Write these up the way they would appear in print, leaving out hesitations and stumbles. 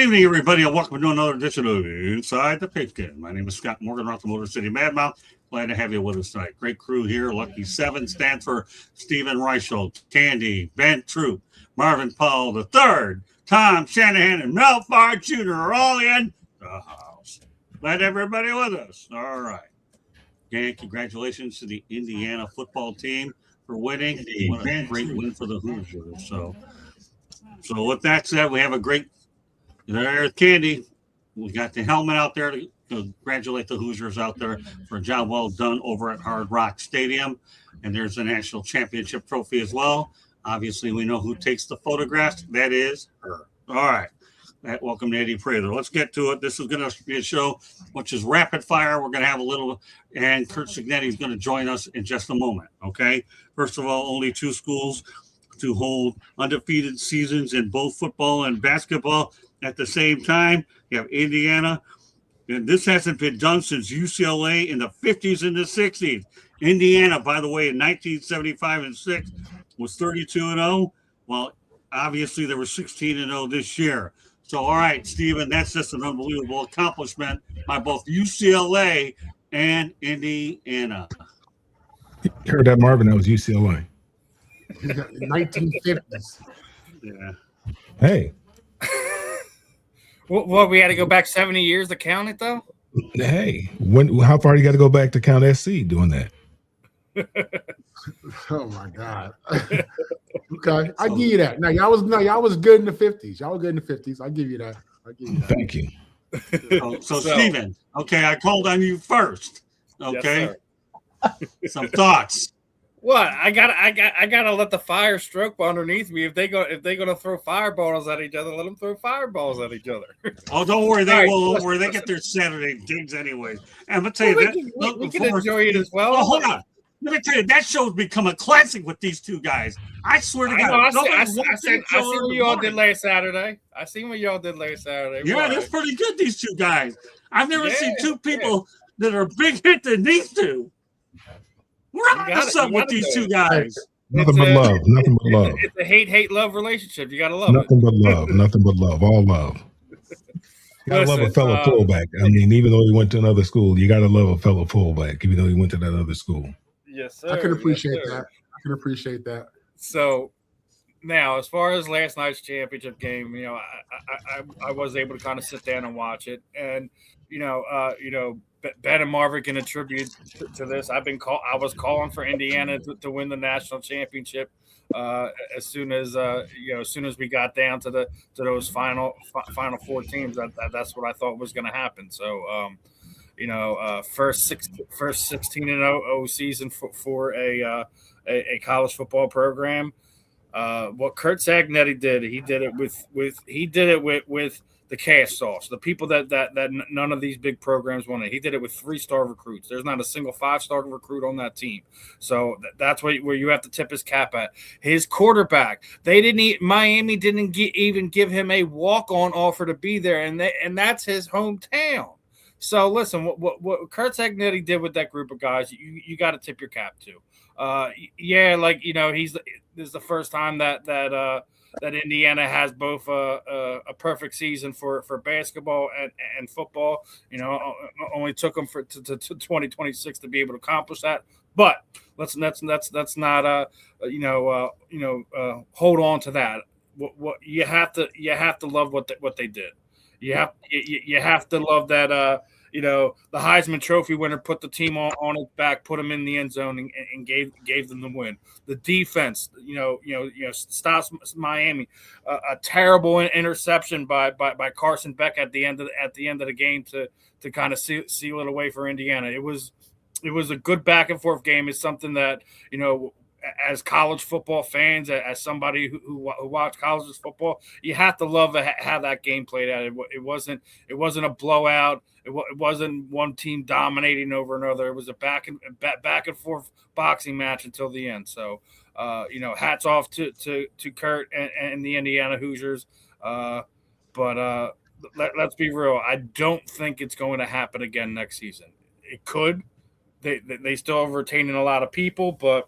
evening, everybody, and welcome to another edition of Inside the Pigskin. My name is Scott Morgan, Rock the Motor City Madmouth. Glad to have you with us tonight. Great crew here. Lucky 7 stands for Stephen Reichel, Candy, Ben Troop, Marvin Powell III, Tom Shanahan, and Mel Farr Jr. are all in the house. Glad everybody with us. All right. Again, congratulations to the Indiana football team for winning. What a great win for the Hoosiers. So with that said, we have a great there's Candy. We got the helmet out there to congratulate the Hoosiers out there for a job well done over at Hard Rock Stadium. And there's the national championship trophy as well. Obviously, we know who takes the photographs. That is her. All right. Welcome to Eddie Prather. Let's get to it. This is going to be a show which is rapid fire. We're going to have a little, and Curt Cignetti is going to join us in just a moment. Okay. First of all, only 2 schools to hold undefeated seasons in both football and basketball at the same time. You have Indiana, and this hasn't been done since UCLA in the 50s and the 60s. Indiana, by the way, in 1975 and 6 was 32-0. Well, obviously they were 16-0 this year. So, all right, Stephen, that's just an unbelievable accomplishment by both UCLA and Indiana. You heard that, Marvin? That was UCLA. 1950s. Yeah. Hey. What, we had to go back 70 years to count it, though? Hey, how far do you got to go back to count SC doing that? Oh my God. Okay, I give you that. Now y'all was good in the 50s. Y'all were good in the 50s. I give you that. Thank you. So Stephen, okay, I called on you first. Okay, yes, some thoughts. What? I gotta let the fire stroke underneath me. If they're gonna throw fireballs at each other, let them throw fireballs at each other. Oh, don't worry, they will. Don't worry, they get their Saturday gigs anyways. And I'm gonna tell you that we can enjoy it as well. Oh, hold on. Let me tell you, that show's become a classic with these 2 guys. I swear to God. I seen what y'all did last Saturday. I seen what y'all did last Saturday. Yeah, that's pretty good, these 2 guys. I've never seen 2 people that are big hit than these 2. We're on to something with these 2 guys. Nothing but love. Nothing but love. It's a hate-love relationship. You got to love Nothing but love. Nothing but love. All love. You got to love a fellow fullback. I mean, even though he went to another school, you got to love a fellow fullback, even though he went to that other school. Yes, sir. I can appreciate that. So now, as far as last night's championship game, I was able to kind of sit down and watch it, and Ben and Marvin can attribute to this. I was calling for Indiana to win the national championship as soon as we got down to those final 4 teams. That's what I thought was going to happen. So. First 16-0 season for a college football program. What Curt Cignetti did, he did it with the cash sauce. The people that none of these big programs wanted. He did it with 3-star recruits. There's not a single 5-star recruit on that team. So that's where you have to tip his cap at. His quarterback. Miami didn't even give him a walk-on offer to be there, and that's his hometown. So listen, what Curt Cignetti did with that group of guys, you got to tip your cap to. This is the first time that Indiana has both a perfect season for basketball and football. Only took them to 2026 to be able to accomplish that. But let's not hold on to that. What you have to love what they did. You have to love that. The Heisman Trophy winner put the team on his back, put them in the end zone, and gave them the win. The defense, stops Miami. A terrible interception by Carson Beck at the end of the game to kind of seal it away for Indiana. It was a good back and forth game. It's something that as college football fans, as somebody who watched college football, you have to love how that game played out. It wasn't a blowout. It wasn't one team dominating over another. It was a back and forth boxing match until the end. So, hats off to Curt and the Indiana Hoosiers. But let's be real. I don't think it's going to happen again next season. It could. They still are retaining a lot of people, but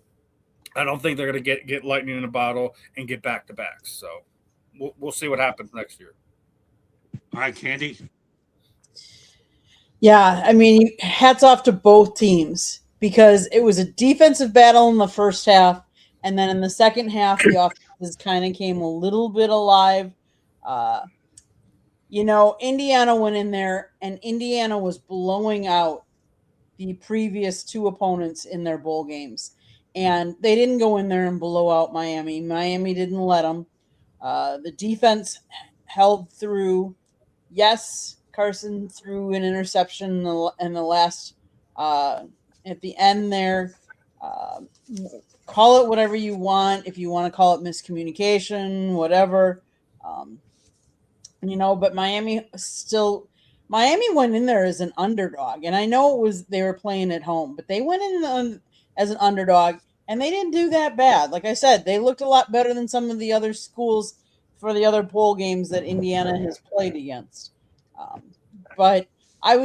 I don't think they're going to get lightning in a bottle and get back-to-backs. So we'll see what happens next year. All right, Candy. Yeah, I mean, hats off to both teams because it was a defensive battle in the first half, and then in the second half, the offenses kind of came a little bit alive. Uh, Indiana went in there, and Indiana was blowing out the previous two opponents in their bowl games, and they didn't go in there and blow out Miami. Miami didn't let them. The defense held through. Yes, Carson threw an interception in the last at the end there. Call it whatever you want. If you want to call it miscommunication, whatever. But Miami went in there as an underdog, and I know they were playing at home, but they went in as an underdog, and they didn't do that bad. Like I said, they looked a lot better than some of the other schools for the other bowl games that Indiana has played against. But I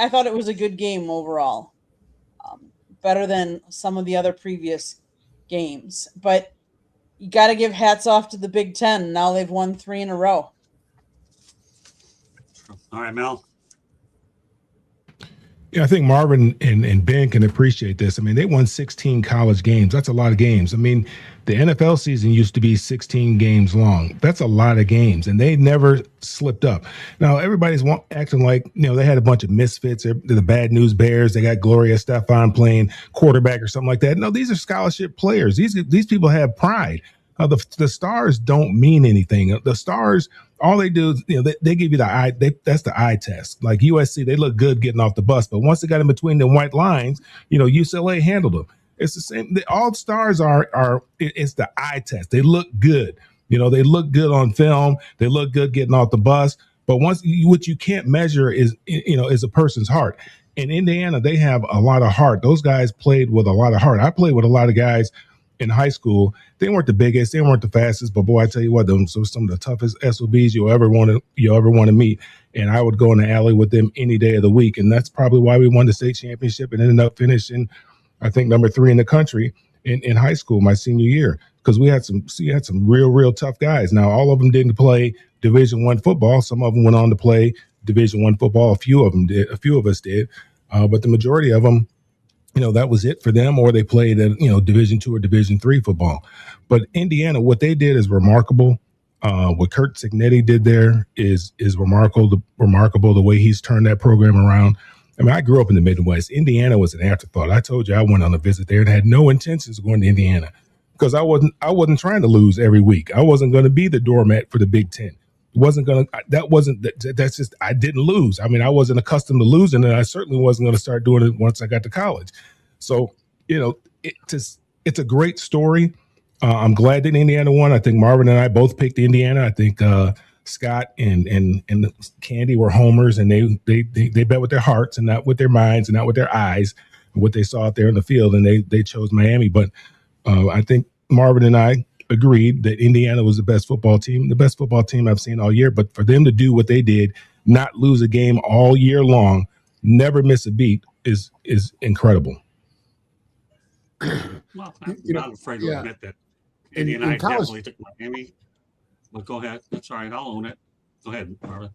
thought it was a good game overall, better than some of the other previous games. But you got to give hats off to the Big Ten. Now they've won 3 in a row. All right, Mel. Yeah, I think Marvin and Ben can appreciate this. I mean, they won 16 college games. That's a lot of games. I mean, the NFL season used to be 16 games long. That's a lot of games, and they never slipped up. Now, everybody's acting like, they had a bunch of misfits. They're the Bad News Bears. They got Gloria Estefan playing quarterback or something like that. No, these are scholarship players. These people have pride. The stars don't mean anything. The stars, all they do is, they give you the eye. That's the eye test. Like USC, they look good getting off the bus, but once they got in between the white lines, UCLA handled them. It's the same. All stars it's the eye test. They look good. They look good on film. They look good getting off the bus. But what you can't measure is a person's heart. In Indiana, they have a lot of heart. Those guys played with a lot of heart. I played with a lot of guys in high school. They weren't the biggest, they weren't the fastest, but boy, I tell you what, those were some of the toughest SOBs you'll ever want to meet. And I would go in the alley with them any day of the week. And that's probably why we won the state championship and ended up finishing, I think, number 3 in the country in high school my senior year, because we had some real tough guys. Now, all of them didn't play Division I football. Some of them went on to play Division I football. A few of us did, but the majority of them, that was it for them, or they played at, Division II or Division III football. But Indiana, what they did is remarkable. What Curt Cignetti did there is remarkable. The way he's turned that program around. I mean, I grew up in the Midwest. Indiana was an afterthought. I told you I went on a visit there and had no intentions of going to Indiana because I wasn't trying to lose every week. I wasn't going to be the doormat for the Big Ten. That's just, I didn't lose. I mean, I wasn't accustomed to losing, and I certainly wasn't going to start doing it once I got to college. So, it's a great story. I'm glad that Indiana won. I think Marvin and I both picked Indiana. I think Scott and Candy were homers, and they bet with their hearts and not with their minds and not with their eyes and what they saw out there in the field, and they chose Miami. But I think Marvin and I agreed that Indiana was the best football team I've seen all year. But for them to do what they did, not lose a game all year long, never miss a beat, is incredible. Well, I'm not afraid to admit that Indiana definitely took Miami. But go ahead. That's all right. I'll own it. Go ahead, Marvin.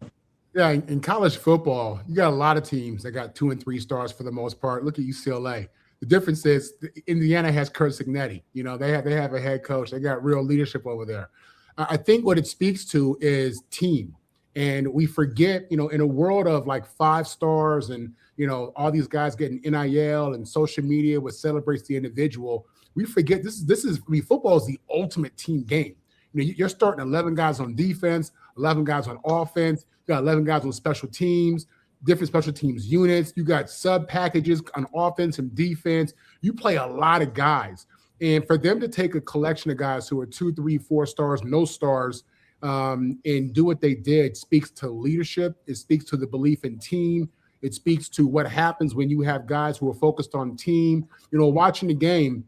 Yeah, in college football, you got a lot of teams that got 2 and 3 stars for the most part. Look at UCLA. The difference is Indiana has Curt Cignetti. They have a head coach. They got real leadership over there. I think what it speaks to is team. And we forget, in a world of like 5 stars and, all these guys getting NIL and social media, what celebrates the individual, we forget football is the ultimate team game. You're starting 11 guys on defense, 11 guys on offense. You got 11 guys on special teams, different special teams units. You got sub packages on offense and defense. You play a lot of guys. And for them to take a collection of guys who are 2, 3, 4 stars, no stars, and do what they did speaks to leadership. It speaks to the belief in team. It speaks to what happens when you have guys who are focused on team. Watching the game,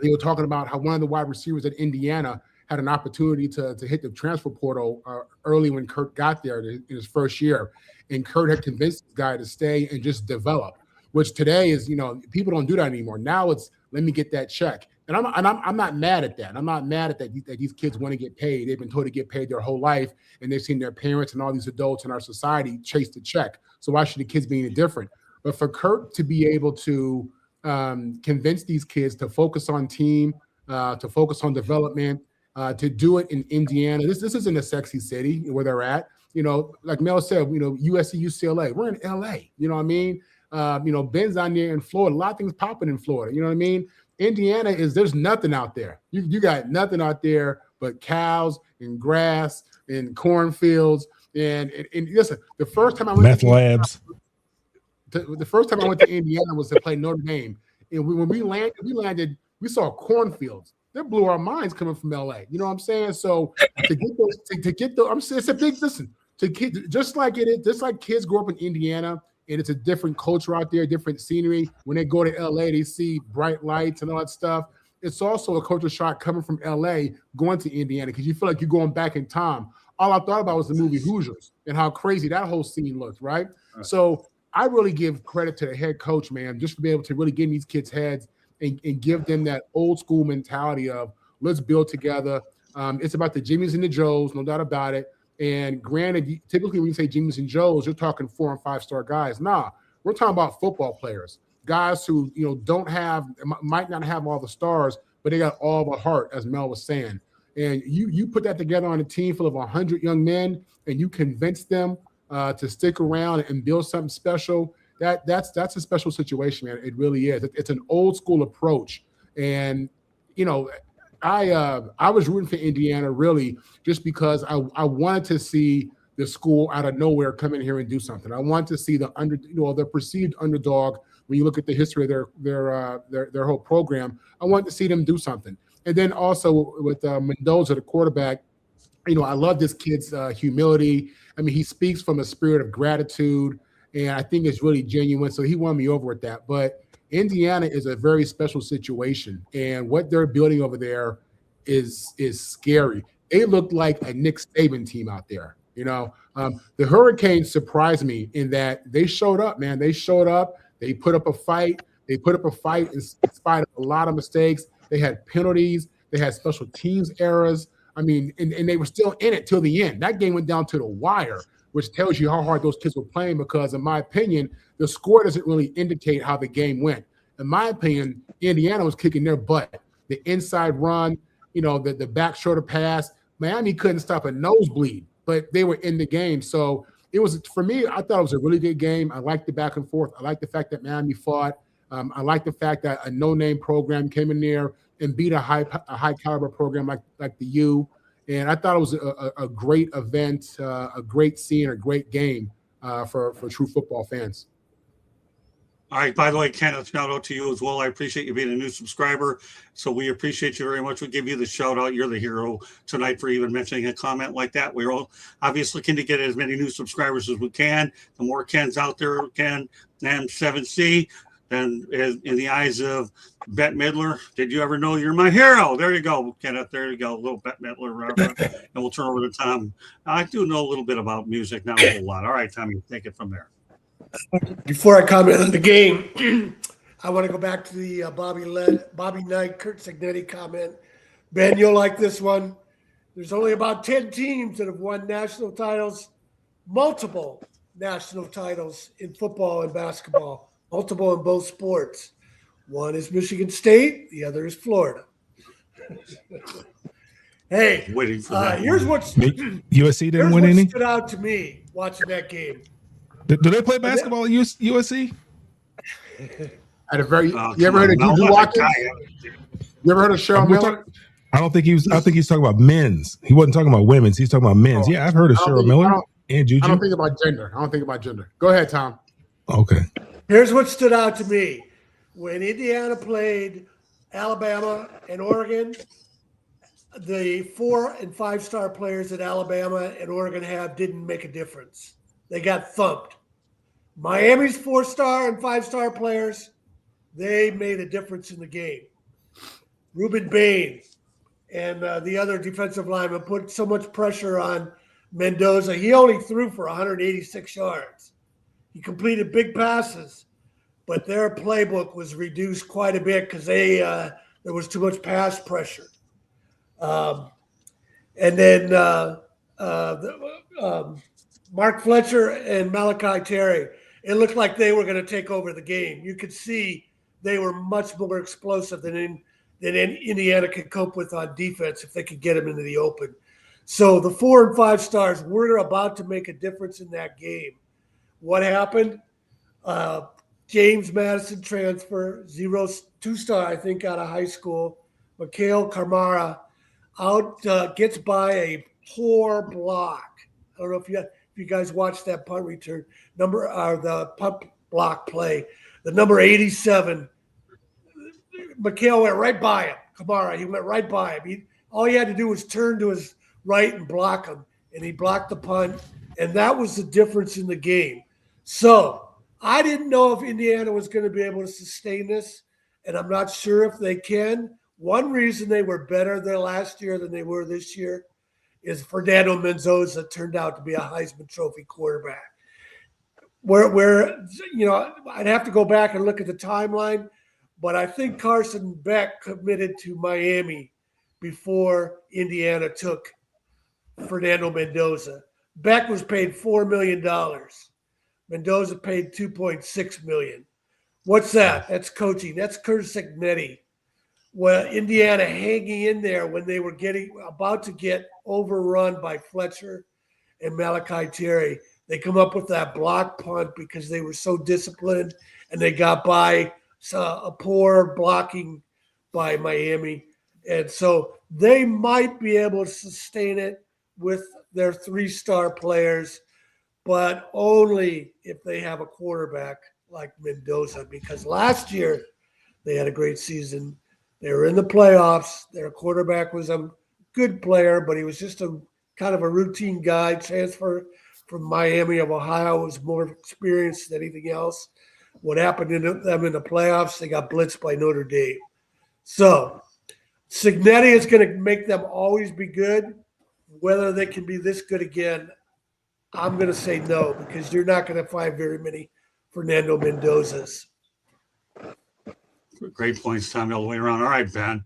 they were talking about how one of the wide receivers at Indiana had an opportunity to hit the transfer portal early when Curt got there in his first year. And Curt had convinced this guy to stay and just develop, which today is, people don't do that anymore. Now it's, let me get that check. And I'm not mad at that. I'm not mad at that these kids want to get paid. They've been told to get paid their whole life, and they've seen their parents and all these adults in our society chase the check. So why should the kids be any different? But for Curt to be able to convince these kids to focus on team, to focus on development, to do it in Indiana. This isn't a sexy city where they're at. Like Mel said, USC, UCLA. We're in LA. You know what I mean? Ben's down there in Florida. A lot of things popping in Florida. You know what I mean? Indiana there's nothing out there. You got nothing out there but cows and grass and cornfields. And listen, the first time I went meth labs. The first time I went to Indiana was to play Notre Dame. And when we landed, we saw cornfields. That blew our minds coming from LA. You know what I'm saying? So to get those, I'm saying it's a big listen. Just like kids grow up in Indiana. And it's a different culture out there, different scenery. When they go to LA, they see bright lights and all that stuff. It's also a culture shock coming from LA going to Indiana because you feel like you're going back in time. All I thought about was the movie Hoosiers and how crazy that whole scene looked, right? So I really give credit to the head coach, man, just to be able to really get in these kids' heads and give them that old school mentality of let's build together. It's about the Jimmies and the Joes, no doubt about it. And granted, typically when you say Jimmys and Joes, you're talking 4- and 5-star guys. Nah, we're talking about football players, guys who might not have all the stars, but they got all the heart, as Mel was saying. And you put that together on a team full of 100 young men, and you convince them to stick around and build something special. That's a special situation, man. It really is. It's an old school approach, and I was rooting for Indiana really just because I wanted to see the school out of nowhere come in here and do something. I want to see the perceived underdog. When you look at the history of their whole program, I want to see them do something. And then also with Mendoza, the quarterback, I love this kid's humility. I mean, he speaks from a spirit of gratitude, and I think it's really genuine. So he won me over with that. But Indiana is a very special situation, and what they're building over there is scary. They look like a Nick Saban team out there. The Hurricanes surprised me in that they showed up, man. They showed up. They put up a fight. They put up a fight in spite of a lot of mistakes. They had penalties. They had special teams errors. I mean, and they were still in it till the end. That game went down to the wire, which tells you how hard those kids were playing because, in my opinion, the score doesn't really indicate how the game went. In my opinion, Indiana was kicking their butt. The inside run, the back shoulder pass. Miami couldn't stop a nosebleed, but they were in the game. So it was, for me, I thought it was a really good game. I liked the back and forth. I liked the fact that Miami fought. I liked the fact that a no-name program came in there and beat a high caliber program like the U. And I thought it was a great event, a great scene, a great game for true football fans. All right. By the way, Kenneth, shout out to you as well. I appreciate you being a new subscriber. So we appreciate you very much. We give you the shout out. You're the hero tonight for even mentioning a comment like that. We're all obviously looking to get as many new subscribers as we can. The more Kens out there, Ken, and 7C, then in the eyes of Bette Midler, did you ever know you're my hero? There you go, Kenneth. There you go. A little Bette Midler. And we'll turn over to Tom. I do know a little bit about music, not a whole lot. All right, Tommy, take it from there. Before I comment on the game, I want to go back to the Bobby Knight, Curt Cignetti comment. Ben, you'll like this one. There's only about 10 teams that have won national titles, multiple national titles in football and basketball, multiple in both sports. One is Michigan State, the other is Florida. Hey, waiting for that. Here's what USC didn't win any. Stood out to me watching that game. Do they play basketball at USC? At a very, you ever heard of Juju Watkins? You ever heard of Cheryl Miller? I don't think he was. I think he's talking about men's. He wasn't talking about women's. He's talking about men's. Yeah, I've heard of Cheryl Miller and Juju. I don't think about gender. Go ahead, Tom. Okay. Here's what stood out to me. When Indiana played Alabama and Oregon, the 4- and 5-star players that Alabama and Oregon have didn't make a difference. They got thumped. Miami's 4-star and 5-star players, they made a difference in the game. Ruben Bain and the other defensive lineman put so much pressure on Mendoza. He only threw for 186 yards. He completed big passes, but their playbook was reduced quite a bit because they There was too much pass pressure. And then Mark Fletcher and Malachi Terry, it looked like they were going to take over the game. You could see they were much more explosive than Indiana could cope with on defense if they could get them into the open. So the 4 and 5 stars were about to make a difference in that game. What happened? James Madison transfer, 2-star, I think, out of high school. Mikhail Kamara gets by a poor block. I don't know if you guys watched that punt return the punt block play. The number 87, Mikhail went right by him. Kamara, he went right by him. All he had to do was turn to his right and block him, and he blocked the punt, and that was the difference in the game. So I didn't know if Indiana was going to be able to sustain this, and I'm not sure if they can. One reason they were better there last year than they were this year is Fernando Mendoza turned out to be a Heisman Trophy quarterback. Where I'd have to go back and look at the timeline, but I think Carson Beck committed to Miami before Indiana took Fernando Mendoza. Beck was paid $4 million. Mendoza paid $2.6 million. What's that? That's coaching. That's Curt Cignetti. Well, Indiana hanging in there when they were about to get overrun by Fletcher and Malachi Terry. They come up with that block punt because they were so disciplined, and they got by a poor blocking by Miami. And so they might be able to sustain it with their 3-star players, but only if they have a quarterback like Mendoza, because last year they had a great season. They were in the playoffs. Their quarterback was a good player, but he was just a kind of a routine guy. Transfer from Miami of Ohio, was more experienced than anything else. What happened to them in the playoffs? They got blitzed by Notre Dame. So Cignetti is going to make them always be good. Whether they can be this good again, I'm going to say no, because you're not going to find very many Fernando Mendozas. Great points, Tommy, all the way around. All right, Ben.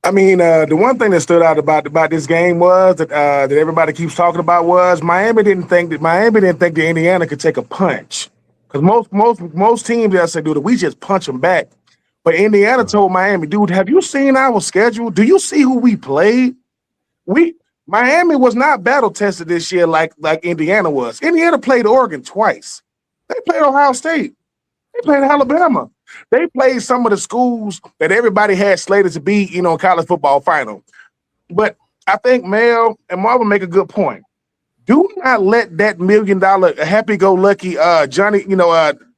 I mean, the one thing that stood out about this game was that everybody keeps talking about was Miami didn't think that Indiana could take a punch, because most teams they'll say, dude, we just punch them back. But Indiana told Miami, dude, have you seen our schedule? Do you see who we played? Miami was not battle tested this year like Indiana was. Indiana played Oregon twice. They played Ohio State. They played Alabama. They played some of the schools that everybody had slated to be, college football final. But I think Mel and Marvin make a good point. Do not let that $1 million happy-go-lucky Johnny,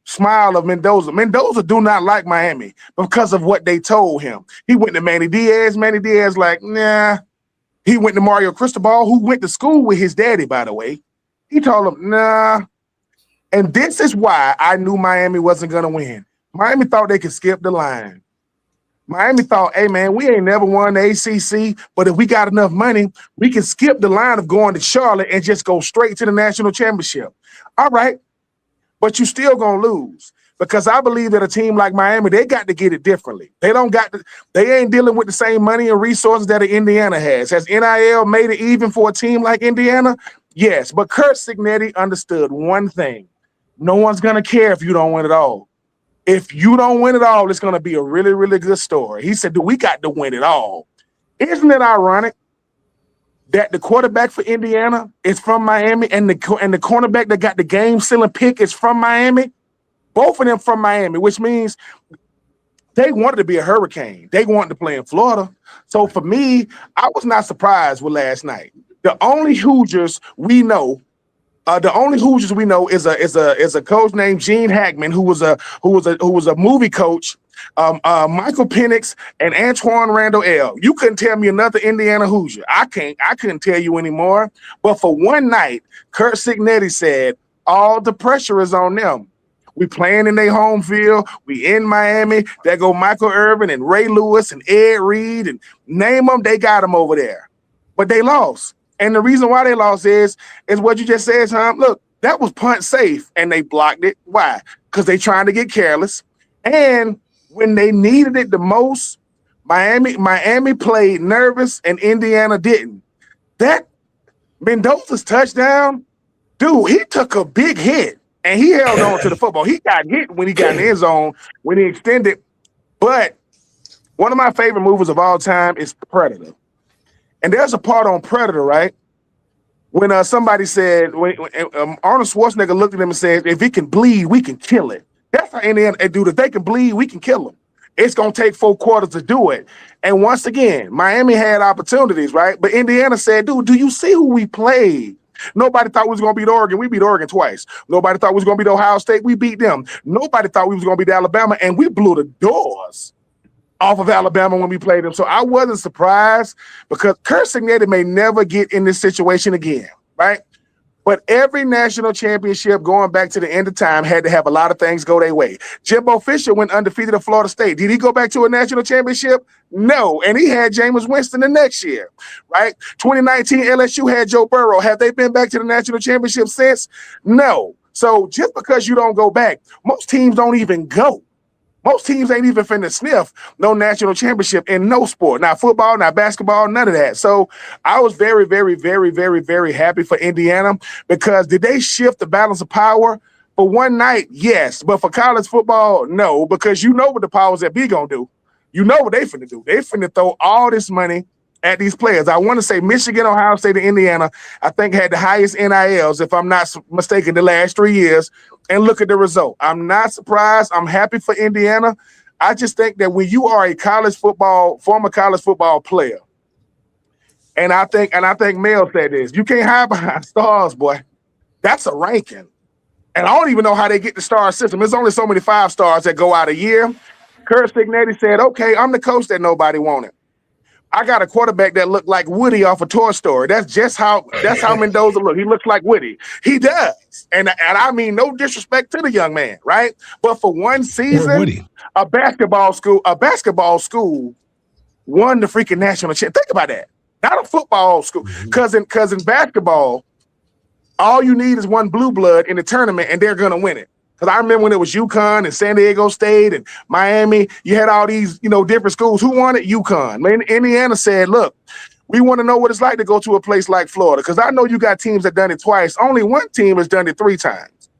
smile of Mendoza. Mendoza do not like Miami because of what they told him. He went to Manny Diaz. Manny Diaz like, nah. He went to Mario Cristobal, who went to school with his daddy, by the way. He told him, nah. And this is why I knew Miami wasn't going to win. Miami thought they could skip the line. Miami thought, hey, man, we ain't never won the ACC, but if we got enough money, we can skip the line of going to Charlotte and just go straight to the national championship. All right, but you still going to lose, because I believe that a team like Miami, they got to get it differently. They ain't dealing with the same money and resources that Indiana has. Has NIL made it even for a team like Indiana? Yes, but Curt Cignetti understood one thing. No one's going to care if you don't win it all. If you don't win it all, it's going to be a really, really good story. He said, we got to win it all. Isn't it ironic that the quarterback for Indiana is from Miami and the cornerback that got the game-sealing pick is from Miami? Both of them from Miami, which means they wanted to be a Hurricane. They wanted to play in Florida. So for me, I was not surprised with last night. The only Hoosiers we know is a coach named Gene Hackman, who was a movie coach, Michael Penix and Antoine Randall L. You couldn't tell me another Indiana Hoosier. I couldn't tell you anymore. But for one night, Curt Cignetti said all the pressure is on them. We playing in their home field. We in Miami. There go Michael Irvin and Ray Lewis and Ed Reed and name them. They got them over there, but they lost. And the reason why they lost is what you just said, Tom. Look, that was punt safe, and they blocked it. Why? Because they trying to get careless. And when they needed it the most, Miami played nervous and Indiana didn't. That Mendoza's touchdown, dude, he took a big hit and he held on to the football. He got hit when he got in the end zone, when he extended. But one of my favorite movies of all time is Predator. And there's a part on Predator, right? When somebody said, when Arnold Schwarzenegger looked at him and said, if it can bleed, we can kill it. That's how Indiana do. If they can bleed, we can kill them. It's going to take 4 quarters to do it. And once again, Miami had opportunities, right? But Indiana said, dude, do you see who we played? Nobody thought we was going to beat Oregon. We beat Oregon twice. Nobody thought we was going to beat Ohio State. We beat them. Nobody thought we was going to beat Alabama, and we blew the doors off of Alabama when we played them. So I wasn't surprised because Curt Cignetti may never get in this situation again, right? But every national championship going back to the end of time had to have a lot of things go their way. Jimbo Fisher went undefeated at Florida State. Did he go back to a national championship? No. And he had Jameis Winston the next year, right? 2019 LSU had Joe Burrow. Have they been back to the national championship since? No. So just because you don't go back, most teams don't even go. Most teams ain't even finna sniff no national championship in no sport. Not football, not basketball, none of that. So I was very, very, very, very, very happy for Indiana because did they shift the balance of power? For one night, yes. But for college football, no, because you know what the powers that be gonna do. You know what they finna do. They finna throw all this money at these players. I want to say Michigan, Ohio State, and Indiana, I think had the highest NILs, if I'm not mistaken, the last 3 years. And look at the result. I'm not surprised. I'm happy for Indiana. I just think that when you are a former college football player, and I think Mel said this, you can't hide behind stars, boy. That's a ranking. And I don't even know how they get the star system. There's only so many 5 stars that go out a year. Curt Cignetti said, okay, I'm the coach that nobody wanted. I got a quarterback that looked like Woody off of Toy Story. That's how Mendoza look. He looks like Woody. He does. And I mean no disrespect to the young man, right? But for one season, a basketball school won the freaking national championship. Think about that. Not a football school. Because in basketball, all you need is one blue blood in the tournament and they're gonna win it. Because I remember when it was UConn and San Diego State and Miami, you had all these, different schools. Who won it? UConn. Man, Indiana said, look, we want to know what it's like to go to a place like Florida. Because I know you got teams that done it twice. Only one team has done it 3 times.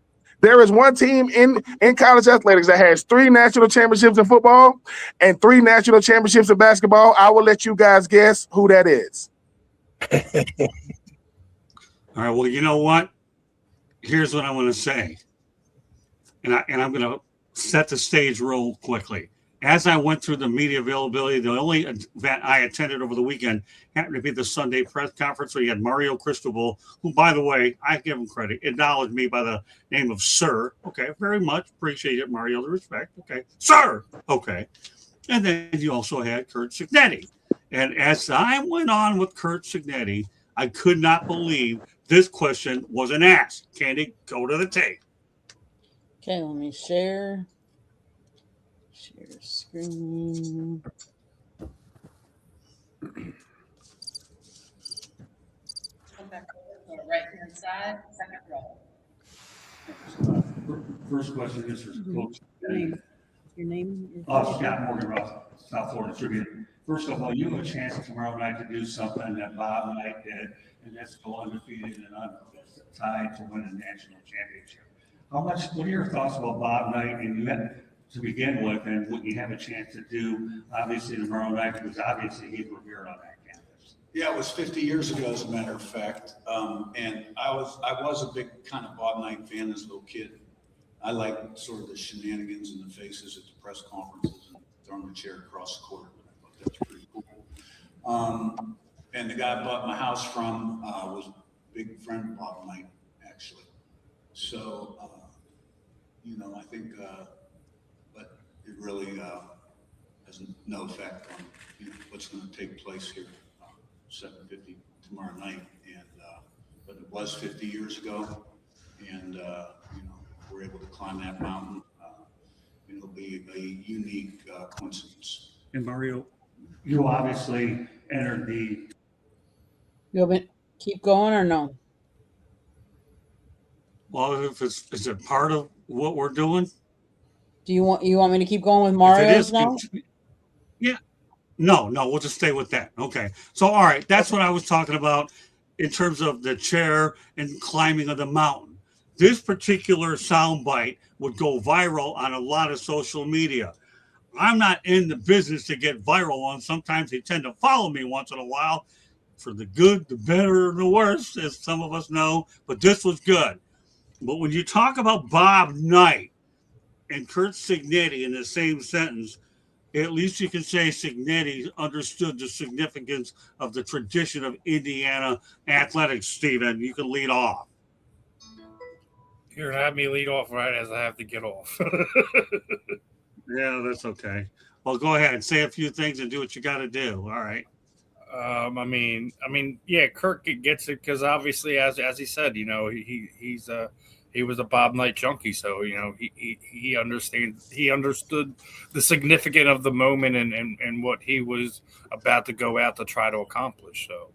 There is one team in college athletics that has 3 national championships in football and 3 national championships in basketball. I will let you guys guess who that is. All right. Well, you know what? Here's what I want to say. And I'm going to set the stage real quickly. As I went through the media availability, the only event I attended over the weekend happened to be the Sunday press conference where you had Mario Cristobal, who, by the way, I give him credit, acknowledged me by the name of Sir. Okay, very much appreciate it, Mario, the respect. Okay, Sir. Okay. And then you also had Curt Cignetti. And as I went on with Curt Cignetti, I could not believe this question wasn't asked. Can it go to the tape? Okay, let me share screen. Come back over to the right-hand side, second row. First question is for Coach. Your name? Scott Morgan, South Florida Tribune. First of all, you have a chance tomorrow night to do something that Bob Knight did, and that's go undefeated and tied to win a national championship. What are your thoughts about Bob Knight and you had to begin with, and what you have a chance to do, obviously, tomorrow night, because obviously he's revered on that campus? Yeah, it was 50 years ago, as a matter of fact. And I was a big kind of Bob Knight fan as a little kid. I liked sort of the shenanigans and the faces at the press conferences and throwing the chair across the court. I thought that was pretty cool. And the guy I bought my house from was a big friend of Bob Knight, actually. So, I think, but it really has no effect on what's going to take place here, 7:50 tomorrow night. And but it was 50 years ago, and we're able to climb that mountain. It'll be a unique coincidence. And Mario, you obviously entered the. You want me to keep going or no? Well, is it part of what we're doing? Do you want me to keep going with If it Mario's is, now? yeah. No, we'll just stay with that. Okay. So, all right, that's what I was talking about in terms of the chair and climbing of the mountain. This particular soundbite would go viral on a lot of social media. I'm not in the business to get viral, and sometimes they tend to follow me once in a while for the good, the better, and the worse, as some of us know. But this was good. But when you talk about Bob Knight and Curt Cignetti in the same sentence, at least you can say Cignetti understood the significance of the tradition of Indiana athletics. Stephen, you can lead off. You're gonna have me lead off right as I have to get off. Yeah, that's okay. Well, go ahead, say a few things and do what you got to do. All right. Yeah, Curt gets it because obviously, as he said, he was a Bob Knight junkie, so he understood the significance of the moment and what he was about to go out to try to accomplish. So,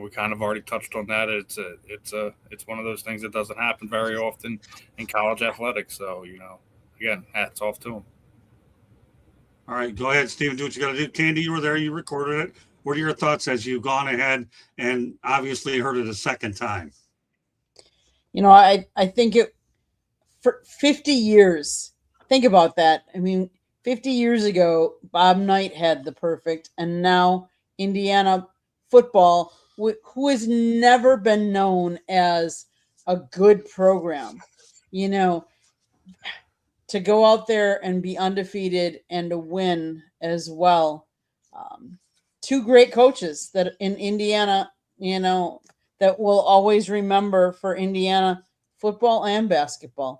we kind of already touched on that. It's one of those things that doesn't happen very often in college athletics. So, again, hats off to him. All right, go ahead, Stephen. Do what you got to do. Candy, you were there. You recorded it. What are your thoughts as you've gone ahead and obviously heard it a second time? I think for 50 years, think about that. I mean, 50 years ago, Bob Knight had the perfect, and now Indiana football, who has never been known as a good program, to go out there and be undefeated and to win as well. Two great coaches that in Indiana, that we'll always remember for Indiana football and basketball.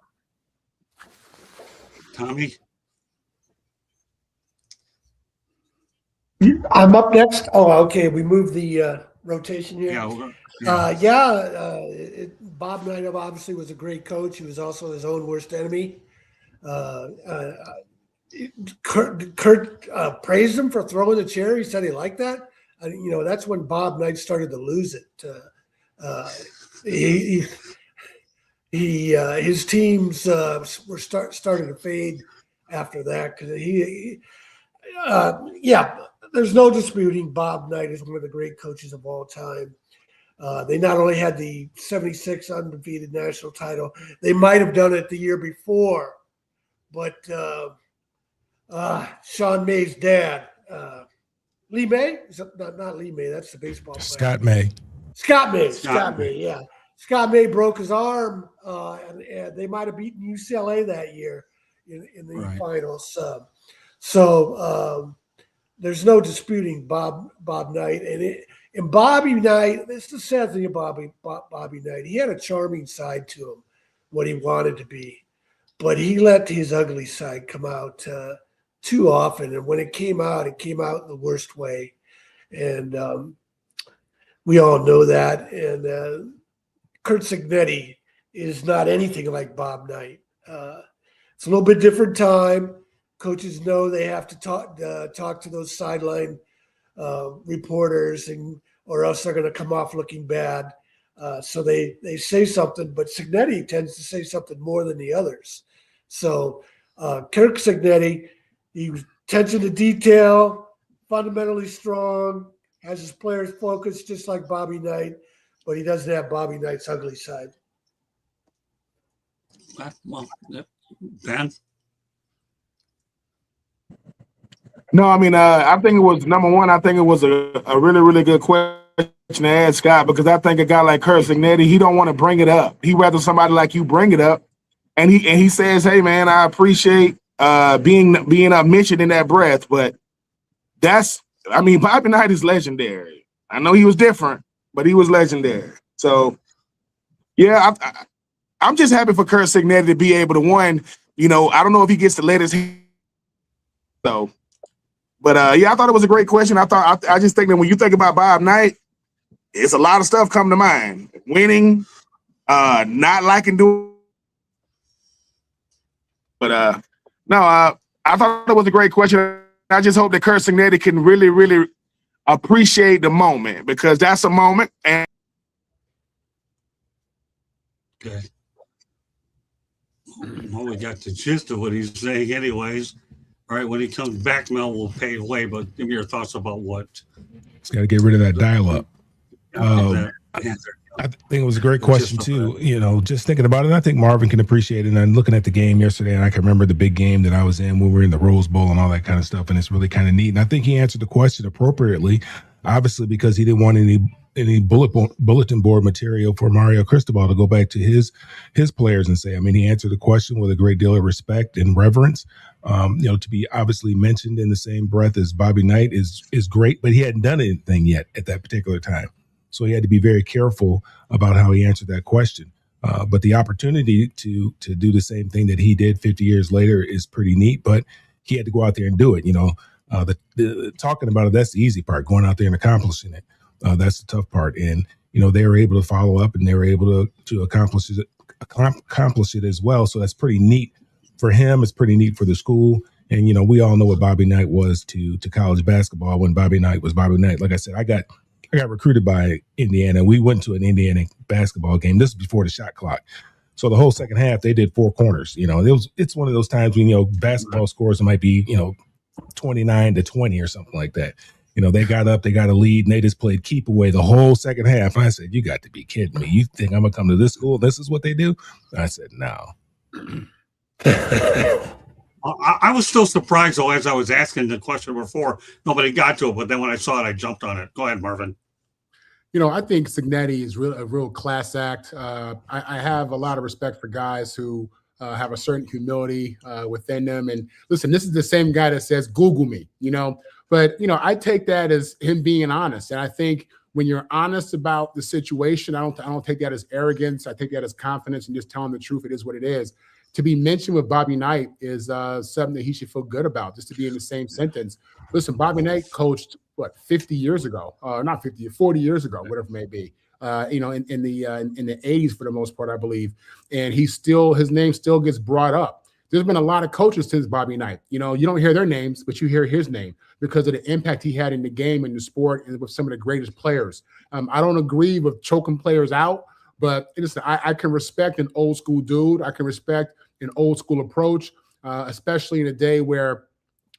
Tommy? I'm up next. Oh, okay. We moved the rotation here. Bob Knight obviously was a great coach. He was also his own worst enemy. Curt praised him for throwing the chair. He said he liked that. That's when Bob Knight started to lose it. His teams were starting to fade after that because there's no disputing Bob Knight is one of the great coaches of all time. They not only had the 76 undefeated national title, they might have done it the year before. But Sean May's dad, Lee May? Not Lee May, that's the baseball player. Scott May. Scott May, yeah. Scott May broke his arm, and they might have beaten UCLA that year in the finals. So there's no disputing Bob Knight. And Bobby Knight, this is the sad thing about Bobby Knight. He had a charming side to him, what he wanted to be. But he let his ugly side come out too often. And when it came out in the worst way. And we all know that. And Curt Cignetti is not anything like Bob Knight. It's a little bit different time. Coaches know they have to talk to those sideline reporters, or else they're going to come off looking bad. So they say something, but Cignetti tends to say something more than the others. So Curt Cignetti, he was attention to detail, fundamentally strong, has his players focused just like Bobby Knight, but he doesn't have Bobby Knight's ugly side. Well, Ben? No, I mean, I think it was number one. I think it was a really, really good question to ask Scott, because I think a guy like Curt Cignetti, he don't want to bring it up. He rather somebody like you bring it up, and he says, "Hey, man, I appreciate being mentioned in that breath." But Bobby Knight is legendary. I know he was different, but he was legendary. So, yeah, I'm just happy for Curt Cignetti to be able to win. I don't know if he gets to let his so. But I thought it was a great question. I just think that when you think about Bob Knight, it's a lot of stuff come to mind. Winning, not liking doing. But I thought it was a great question. I just hope that Curt Cignetti can really, really appreciate the moment, because that's a moment. And okay. Well, we got the gist of what he's saying, anyways. All right, when he comes back, Mel will pay away. But give me your thoughts about what. It's got to get rid of that dial-up. That answer. I think it was a great question too. Just thinking about it, I think Marvin can appreciate it. And I'm looking at the game yesterday, and I can remember the big game that I was in when we were in the Rose Bowl and all that kind of stuff. And it's really kind of neat. And I think he answered the question appropriately, obviously because he didn't want any bulletin board material for Mario Cristobal to go back to his players and say. I mean, he answered the question with a great deal of respect and reverence. To be obviously mentioned in the same breath as Bobby Knight is great, but he hadn't done anything yet at that particular time. So he had to be very careful about how he answered that question. But the opportunity to do the same thing that he did 50 years later is pretty neat. But he had to go out there and do it. The talking about it, that's the easy part. Going out there and accomplishing it, that's the tough part. And they were able to follow up and they were able to accomplish it as well. So that's pretty neat for him. It's pretty neat for the school. And we all know what Bobby Knight was to college basketball when Bobby Knight was Bobby Knight. Like I said, I got recruited by Indiana. We went to an Indiana basketball game. This was before the shot clock. So the whole second half, they did 4 corners. It's one of those times when, basketball scores might be, 29-20 or something like that. They got up, they got a lead, and they just played keep away the whole second half. I said, you got to be kidding me. You think I'm going to come to this school? This is what they do? I said, no. I was still surprised, though, as I was asking the question before, nobody got to it. But then when I saw it, I jumped on it. Go ahead, Marvin. I think Cignetti is a real class act. I have a lot of respect for guys who have a certain humility within them. And listen, this is the same guy that says, Google me, But, I take that as him being honest. And I think when you're honest about the situation, I don't take that as arrogance. I take that as confidence and just telling the truth. It is what it is. To be mentioned with Bobby Knight is something that he should feel good about, just to be in the same sentence. Listen, Bobby Knight coached, 50 years ago? Not 50, 40 years ago, whatever it may be. In the 80s for the most part, I believe. And his name still gets brought up. There's been a lot of coaches since Bobby Knight. You don't hear their names, but you hear his name because of the impact he had in the game and the sport and with some of the greatest players. I don't agree with choking players out. But listen, I can respect an old school dude. I can respect an old school approach, especially in a day where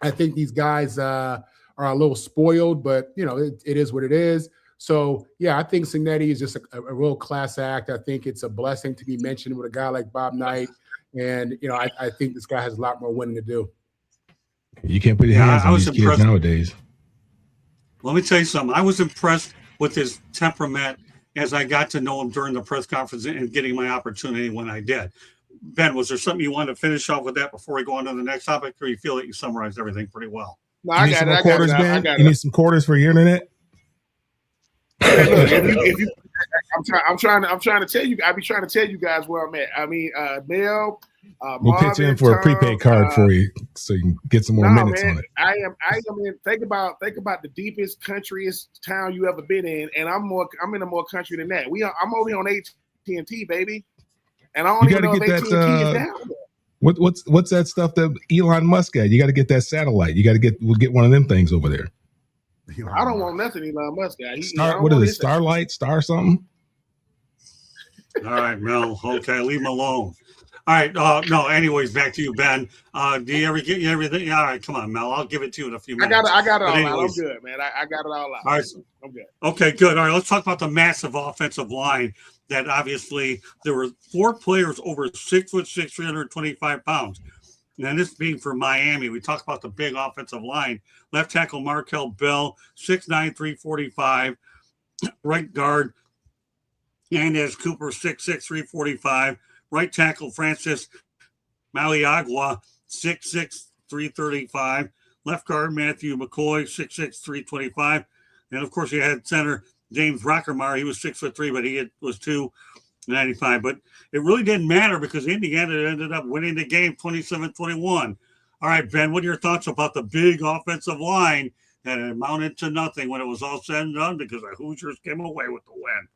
I think these guys are a little spoiled, but, it is what it is. So, yeah, I think Cignetti is just a real class act. I think it's a blessing to be mentioned with a guy like Bob Knight. And, I think this guy has a lot more winning to do. You can't put your hands on these kids nowadays. Let me tell you something. I was impressed with his temperament as I got to know him during the press conference and getting my opportunity when I did. Ben, was there something you wanted to finish off with that before we go on to the next topic, or you feel that you summarized everything pretty well? No, I got it. You need some quarters for your internet? I'm trying to tell you. I be trying to tell you guys where I'm at. I mean, Bill. We'll pitch in for a prepaid card for you, so you can get some more minutes on it. I am in. Think about the deepest, countryest town you ever been in, and I'm in a more country than that. I'm over here on AT&T, baby, and I don't even know if AT&T is down there. What's that stuff that Elon Musk got? You got to get that satellite. We'll get one of them things over there. I don't want nothing Elon Musk got. What is it? Starlight? Star something? All right, Mel. Okay, leave him alone. All right. No, anyways, back to you, Ben. Do you ever get everything? All right, come on, Mel. I'll give it to you in a few minutes. I got it all out. I'm good, man. I got it all out. All right. I'm good. Okay, good. All right, let's talk about the massive offensive line that obviously there were 4 players over 6'6", 325 pounds. And this being for Miami, we talk about the big offensive line. Left tackle Markel Bell, 6'9", 345. Right guard Yanez Cooper, 6'6", 345. Right tackle Francis Maliagua, 6'6", 335. Left guard Matthew McCoy, 6'6", 325. And, of course, you had center James Rockermeyer. He was 6'3", but he was 295. But it really didn't matter because Indiana ended up winning the game 27-21. All right, Ben, what are your thoughts about the big offensive line that amounted to nothing when it was all said and done because the Hoosiers came away with the win?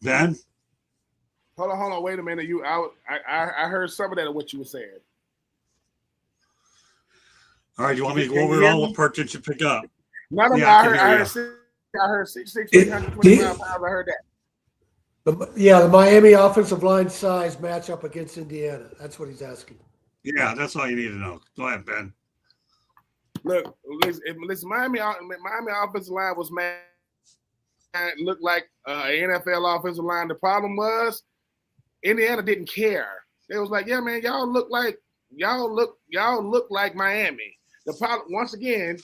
Ben? Hold on. Wait a minute. I heard some of that of what you were saying. All right, you want me to go over all the parts that you pick up? No. I heard 6'3", 325 pounds. I heard that. The Miami offensive line size match up against Indiana. That's what he's asking. Yeah, that's all you need to know. Go ahead, Ben. Look, listen, Miami offensive line was man looked like an NFL offensive line. The problem was Indiana didn't care. They was like, yeah, man, y'all look like Miami. The problem, once again,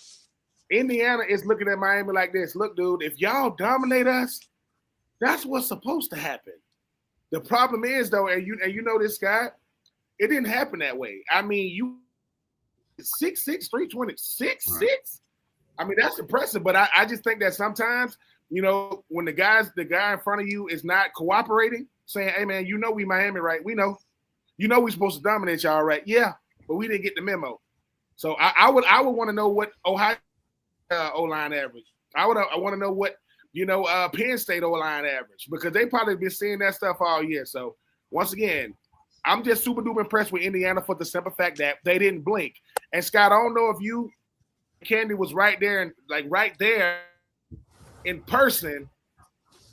Indiana is looking at Miami like this. Look, dude, if y'all dominate us, that's what's supposed to happen. The problem is, though, and you know this, Scott, it didn't happen that way. I mean, you 6'6", 320, 6'6". I mean, that's impressive, but I just think that sometimes, you know, when the guy in front of you is not cooperating, saying, hey, man, you know we Miami, right? We know. You know we're supposed to dominate y'all, right? Yeah, but we didn't get the memo. So I would want to know what Ohio O-line average. I want to know what, you know, Penn State O-line average, because they probably been seeing that stuff all year. So once again, I'm just super duper impressed with Indiana for the simple fact that they didn't blink. And Scott, I don't know if you, Candy, was right there and like right there in person,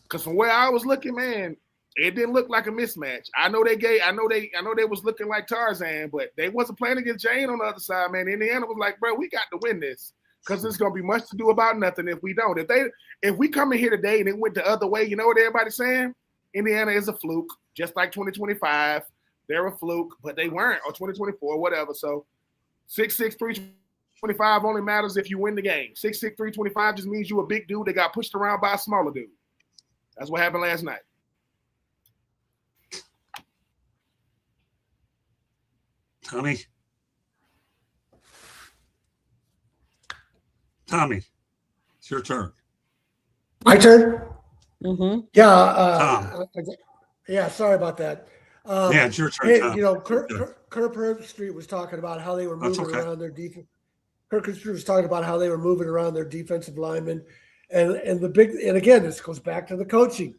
because from where I was looking, man, it didn't look like a mismatch. I know they was looking like Tarzan, but they wasn't playing against Jane on the other side, man. Indiana was like, bro, we got to win this, because there's gonna be much to do about nothing if we don't. If we come in here today and it went the other way, you know what everybody's saying? Indiana is a fluke, just like 2025. They're a fluke, but they weren't, or 2024, whatever. So 6'6", 325 only matters if you win the game. 6'6", 325 just means you a big dude that got pushed around by a smaller dude. That's what happened last night. Tommy, it's your turn. My turn? Mm-hmm. Yeah. Yeah, sorry about that. Yeah, it's your turn, Hey, Tom. you know, Curt Herbstreit was talking about how they were moving around their defense. Curt Herbstreit was talking about how they were moving around their defensive linemen, and again, this goes back to the coaching.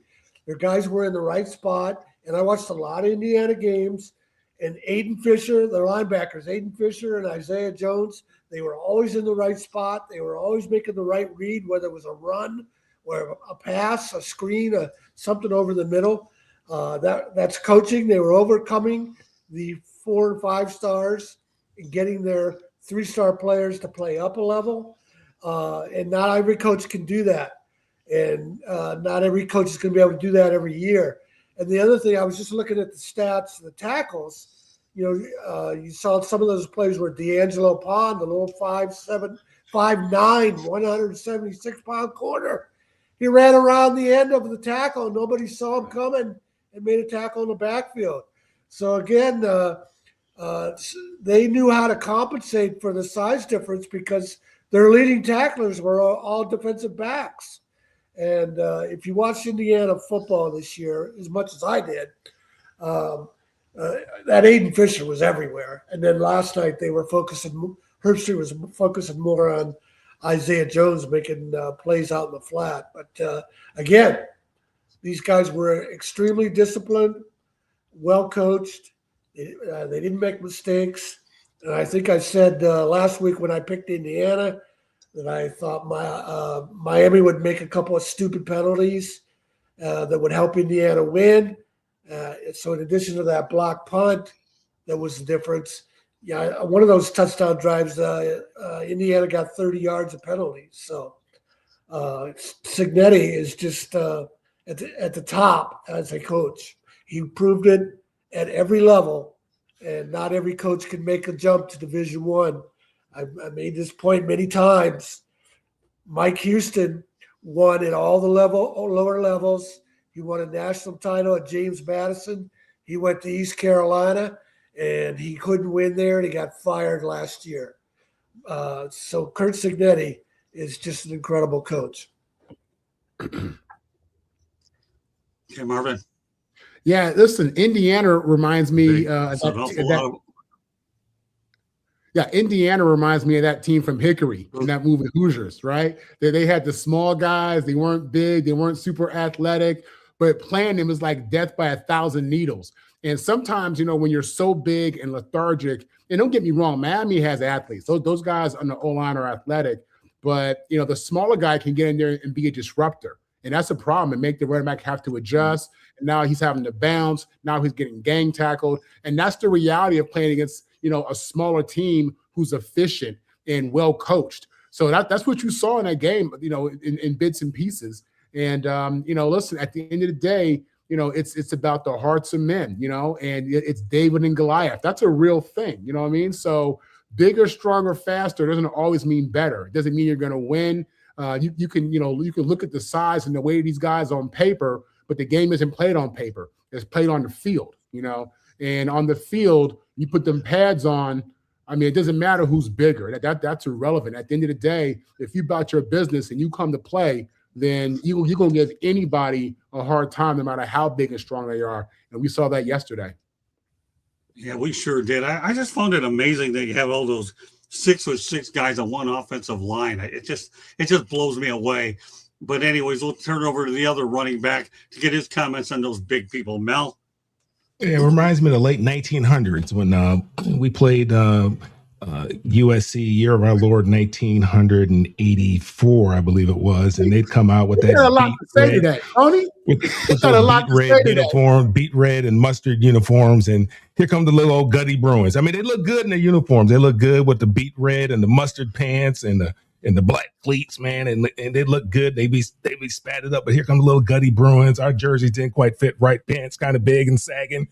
Their guys were in the right spot, and I watched a lot of Indiana games. And Aiden Fisher, the linebackers, Aiden Fisher and Isaiah Jones, they were always in the right spot. They were always making the right read, whether it was a run or a pass, a screen, something over the middle. That's coaching. They were overcoming the 4 and 5 stars and getting their 3-star players to play up a level. And not every coach can do that. And not every coach is going to be able to do that every year. And the other thing, I was just looking at the stats, the tackles. You know, you saw some of those plays where D'Angelo Pond, the little 5'7", 5'9", 176-pound corner, he ran around the end of the tackle and nobody saw him coming and made a tackle in the backfield. So again, they knew how to compensate for the size difference because their leading tacklers were all defensive backs. And if you watched Indiana football this year, as much as I did, that Aiden Fisher was everywhere. And then last night they were Herbstreit was focusing more on Isaiah Jones making plays out in the flat. But again, these guys were extremely disciplined, well coached. They didn't make mistakes. And I think I said last week when I picked Indiana that I thought Miami would make a couple of stupid penalties that would help Indiana win. So in addition to that block punt, that was the difference. Yeah, one of those touchdown drives, Indiana got 30 yards of penalties. So Cignetti is just at the top as a coach. He proved it at every level, and not every coach can make a jump to Division I. I made this point many times. Mike Houston won at all the lower levels. He won a national title at James Madison. He went to East Carolina, and he couldn't win there, and he got fired last year. So Curt Cignetti is just an incredible coach. Okay, Marvin. Yeah, listen, Indiana reminds me Indiana reminds me of that team from Hickory in that movie Hoosiers, right? They had the small guys. They weren't big. They weren't super athletic, but playing them is like death by 1,000 needles. And sometimes, you know, when you're so big and lethargic, and don't get me wrong, Miami has athletes. Those guys on the O-line are athletic, but, you know, the smaller guy can get in there and be a disruptor. And that's a problem. And make the running back have to adjust. And now he's having to bounce. Now he's getting gang tackled. And that's the reality of playing against, a smaller team who's efficient and well coached. So that's what you saw in that game, in bits and pieces. And listen, at the end of the day, it's about the hearts of men, and it's David and Goliath. That's a real thing. You know what I mean? So bigger, stronger, faster doesn't always mean better. It doesn't mean you're going to win. You can look at the size and the weight of these guys on paper, but the game isn't played on paper. It's played on the field, and on the field, you put them pads on. I mean, it doesn't matter who's bigger. That's irrelevant. At the end of the day, if you about your business and you come to play, then you're going to give anybody a hard time, no matter how big and strong they are. And we saw that yesterday. Yeah, we sure did. I just found it amazing that you have all those 6'6" guys on one offensive line. It just blows me away. But anyways, we'll turn it over to the other running back to get his comments on those big people. Mel? Yeah, it reminds me of the late 1900s when we played USC, year of our Lord, 1984, I believe it was, and they'd come out with that a lot to say to that, Tony. With those beat red and mustard uniforms, and here come the little old gutty Bruins. I mean, they look good in their uniforms. They look good with the beat red and the mustard pants and the black cleats, man, and they look good. They be spatted up, but here come the little gutty Bruins. Our jerseys didn't quite fit right, pants kind of big and sagging.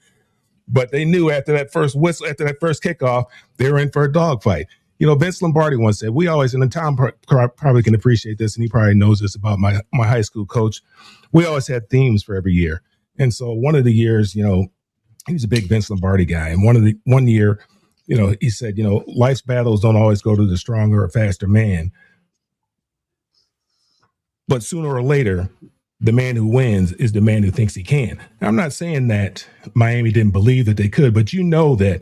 But they knew after that first whistle, after that first kickoff, they were in for a dogfight. Vince Lombardi once said, we always, and Tom probably can appreciate this, and he probably knows this about my high school coach, we always had themes for every year. And so one of the years, he was a big Vince Lombardi guy. And one year, he said, life's battles don't always go to the stronger or faster man. But sooner or later, the man who wins is the man who thinks he can. Now, I'm not saying that Miami didn't believe that they could, but that,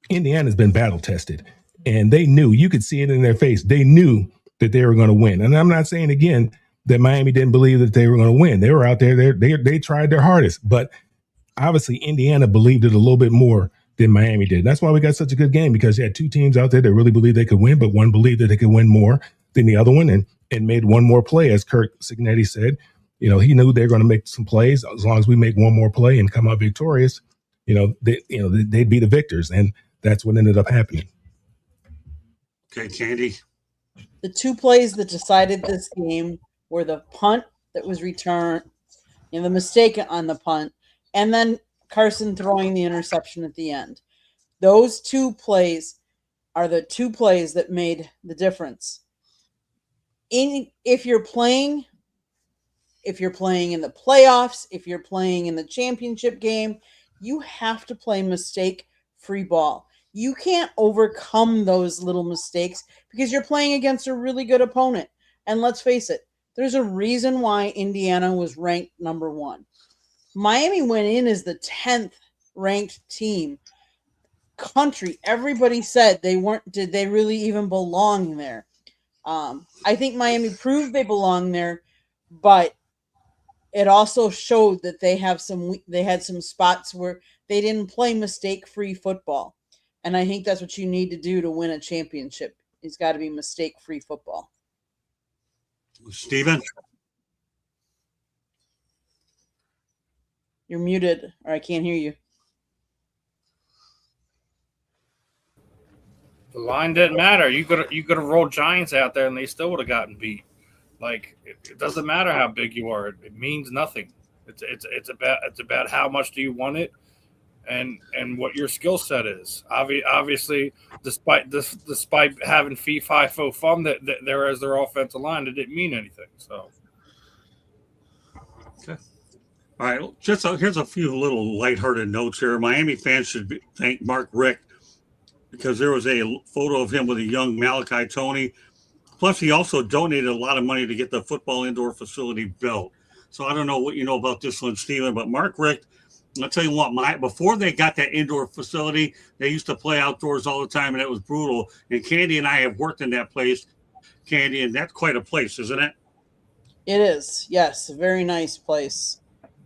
Indiana's been battle tested, and they knew, you could see it in their face. They knew that they were going to win. And I'm not saying again that Miami didn't believe that they were going to win. They were out there. They tried their hardest, but obviously Indiana believed it a little bit more than Miami did. That's why we got such a good game, because you had two teams out there that really believed they could win, but one believed that they could win more than the other one, and made one more play, as Curt Cignetti said. He knew they were going to make some plays. As long as we make one more play and come out victorious, they'd be the victors, and that's what ended up happening. Okay, Candy. The two plays that decided this game were the punt that was returned, the mistake on the punt, and then Carson throwing the interception at the end. Those two plays are the two plays that made the difference. If you're playing in the playoffs, if you're playing in the championship game, you have to play mistake-free ball. You can't overcome those little mistakes because you're playing against a really good opponent. And let's face it, there's a reason why Indiana was ranked number 1. Miami went in as the 10th ranked team. Country, everybody said they weren't. Did they really even belong there? I think Miami proved they belong there, but it also showed that they had some spots where they didn't play mistake-free football. And I think that's what you need to do to win a championship. It's got to be mistake-free football. Steven? You're muted, or I can't hear you. The line didn't matter. You could have rolled Giants out there, and they still would have gotten beat. Like, it doesn't matter how big you are; it means nothing. It's about how much do you want it, and what your skill set is. Obviously, despite having fee-fi-fo fun that there as their offensive line, it didn't mean anything. So, okay. All right, here's a few little lighthearted notes here. Miami fans should thank Mark Richt, because there was a photo of him with a young Malachi Tony. Plus, he also donated a lot of money to get the football indoor facility built. So I don't know what you know about this one, Steven, but Mark Richt, I'll tell you what, before they got that indoor facility, they used to play outdoors all the time, and it was brutal. And Candy and I have worked in that place, Candy, and that's quite a place, isn't it? It is, yes. A very nice place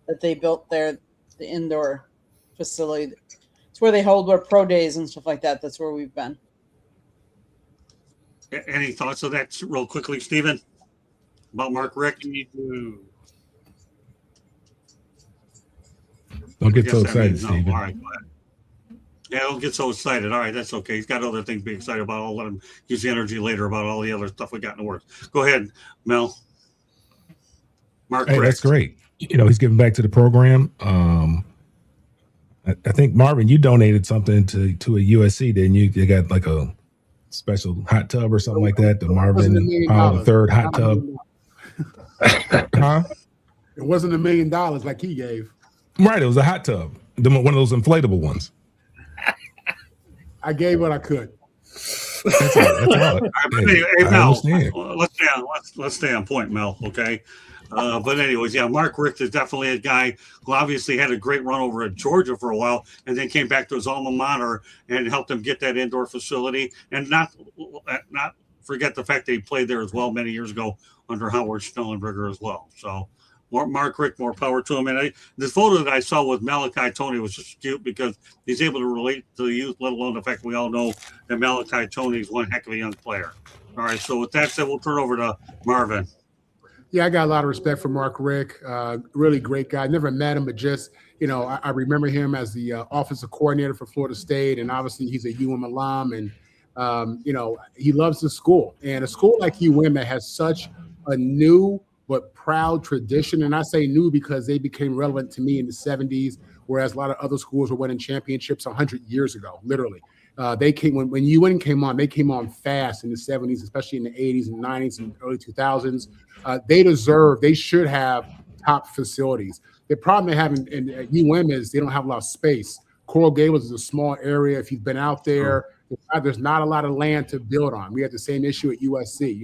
that they built there, the indoor facility. It's where they hold their pro days and stuff like that. That's where we've been. Any thoughts on that real quickly, Steven? about Mark Richt? Don't get so Yes, that excited, means no. Steven. All right, go ahead. Yeah, don't get so excited. All right, that's okay. He's got other things to be excited about. I'll let him use the energy later about all the other stuff we got in the works. Go ahead, Mel. Mark Hey, Richt. that's great. He's giving back to the program. I think Marvin, you donated something to a USC, didn't you? You got like a special hot tub or something like that. The Marvin Powell the third hot tub. Huh? It wasn't $1 million like he gave. Right, it was a hot tub. One of those inflatable ones. I gave what I could. That's all. Hey, I Mel, understand. let's stay on point, Mel. Okay. But anyways, yeah, Mark Richt is definitely a guy who obviously had a great run over at Georgia for a while, and then came back to his alma mater and helped him get that indoor facility, and not forget the fact that he played there as well many years ago under Howard Schnellenberger as well. So, Mark Richt, more power to him. And this photo that I saw with Malachi Tony was just cute because he's able to relate to the youth, let alone the fact we all know that Malachi Tony is one heck of a young player. All right, so with that said, we'll turn over to Marvin. Yeah, I got a lot of respect for Mark Richt. Really great guy. Never met him, but just, I remember him as the offensive coordinator for Florida State. And obviously he's a UM alum. And, he loves the school. And a school like UM that has such a new but proud tradition. And I say new because they became relevant to me in the 70s, whereas a lot of other schools were winning championships 100 years ago, literally. They came when UN came on, they came on fast in the 70s, especially in the 80s and 90s and early 2000s. They should have top facilities. The problem they have in UM is they don't have a lot of space. Coral Gables is a small area. If you've been out there, there's not a lot of land to build on. We have the same issue at USC.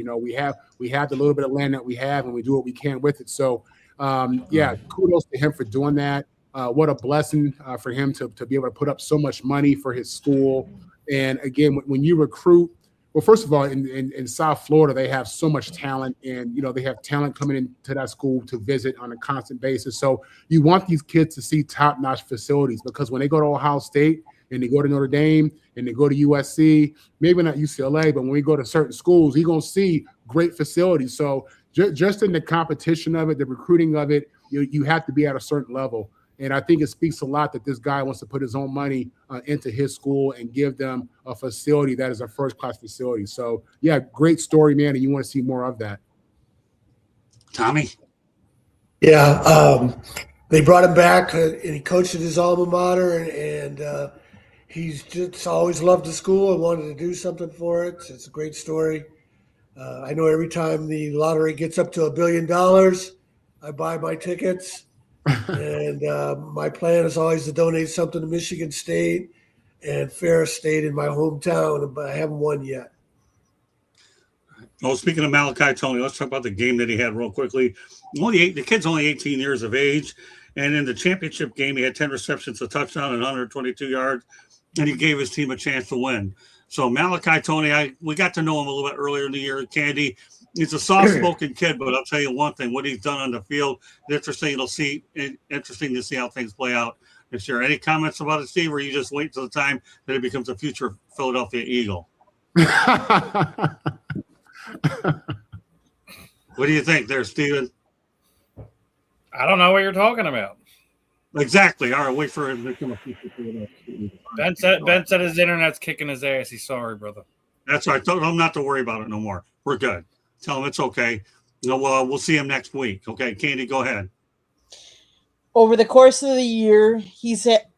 We have the little bit of land that we have, and we do what we can with it. So, kudos to him for doing that. What a blessing for him to be able to put up so much money for his school. And again, when you recruit, well, first of all, in South Florida, they have so much talent, and they have talent coming into that school to visit on a constant basis. So you want these kids to see top-notch facilities, because when they go to Ohio State and they go to Notre Dame and they go to USC, maybe not UCLA, but when we go to certain schools, you're going to see great facilities. So just in the competition of it, the recruiting of it, you have to be at a certain level. And I think it speaks a lot that this guy wants to put his own money into his school and give them a facility that is a first-class facility. So, yeah, great story, man, and you want to see more of that. Tommy? Yeah, they brought him back, and he coached at his alma mater, and he's just always loved the school and wanted to do something for it. It's a great story. I know every time the lottery gets up to $1 billion, I buy my tickets. And my plan is always to donate something to Michigan State and Ferris State in my hometown, but I haven't won yet. Well, speaking of Malachi Tony, let's talk about the game that he had real quickly. The kid's only 18 years of age, and in the championship game, he had 10 receptions, a touchdown, and 122 yards, and he gave his team a chance to win. So Malachi Tony, we got to know him a little bit earlier in the year at Candy. He's a soft-spoken kid, but I'll tell you one thing: what he's done on the field, interesting to see how things play out this year. Any comments about it, Steve, or you just wait till the time that it becomes a future Philadelphia Eagle? What do you think there, Steven? I don't know what you're talking about. Exactly. All right, wait for him to become a future Philadelphia. Ben said his internet's kicking his ass. He's sorry, brother. That's all right. Tell him not to worry about it no more. We're good. Tell him it's okay. We'll see him next week. Okay, Candy, go ahead. Over the course of the year,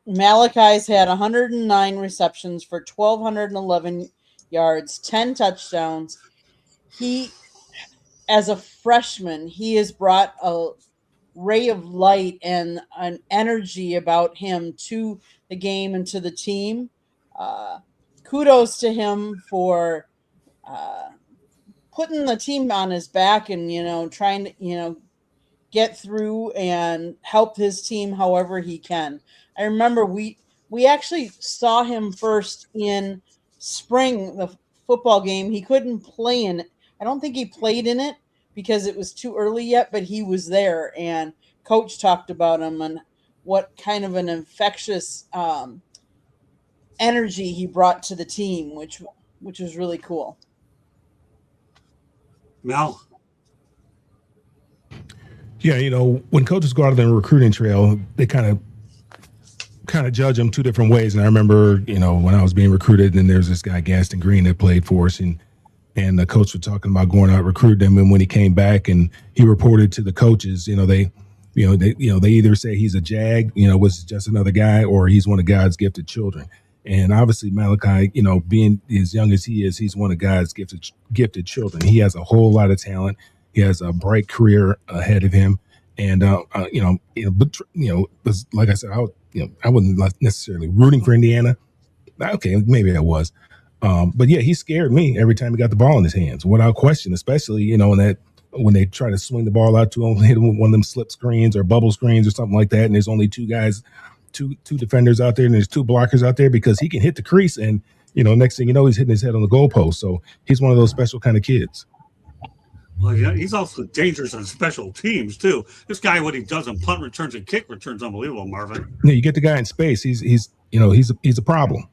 Malachi's had 109 receptions for 1,211 yards, 10 touchdowns. As a freshman, he has brought a ray of light and an energy about him to the game and to the team. Kudos to him for putting the team on his back and, trying to, get through and help his team however he can. I remember we actually saw him first in spring, the football game. He couldn't play in it. I don't think he played in it because it was too early yet, but he was there, and coach talked about him and what kind of an infectious energy he brought to the team, which was really cool. Mel? Yeah, when coaches go out on the recruiting trail, they kind of judge them two different ways. And I remember, when I was being recruited, and there's this guy Gaston Green that played for us, and the coach was talking about going out recruiting him. And when he came back and he reported to the coaches, they either say he's a jag, was just another guy, or he's one of God's gifted children. And obviously Malachi, being as young as he is, he's one of God's gifted children. He has a whole lot of talent. He has a bright career ahead of him. And but like I said, I wasn't necessarily rooting for Indiana. Okay, maybe I was. But yeah, he scared me every time he got the ball in his hands, without question, especially, when they try to swing the ball out to him, hit him with one of them slip screens or bubble screens or something like that. And there's only two defenders out there, and there's two blockers out there, because he can hit the crease. And, next thing you know, he's hitting his head on the goalpost. So he's one of those special kind of kids. Well, yeah, he's also dangerous on special teams too. This guy, what he does on punt returns and kick returns, unbelievable, Marvin. Yeah, you get the guy in space. He's a problem.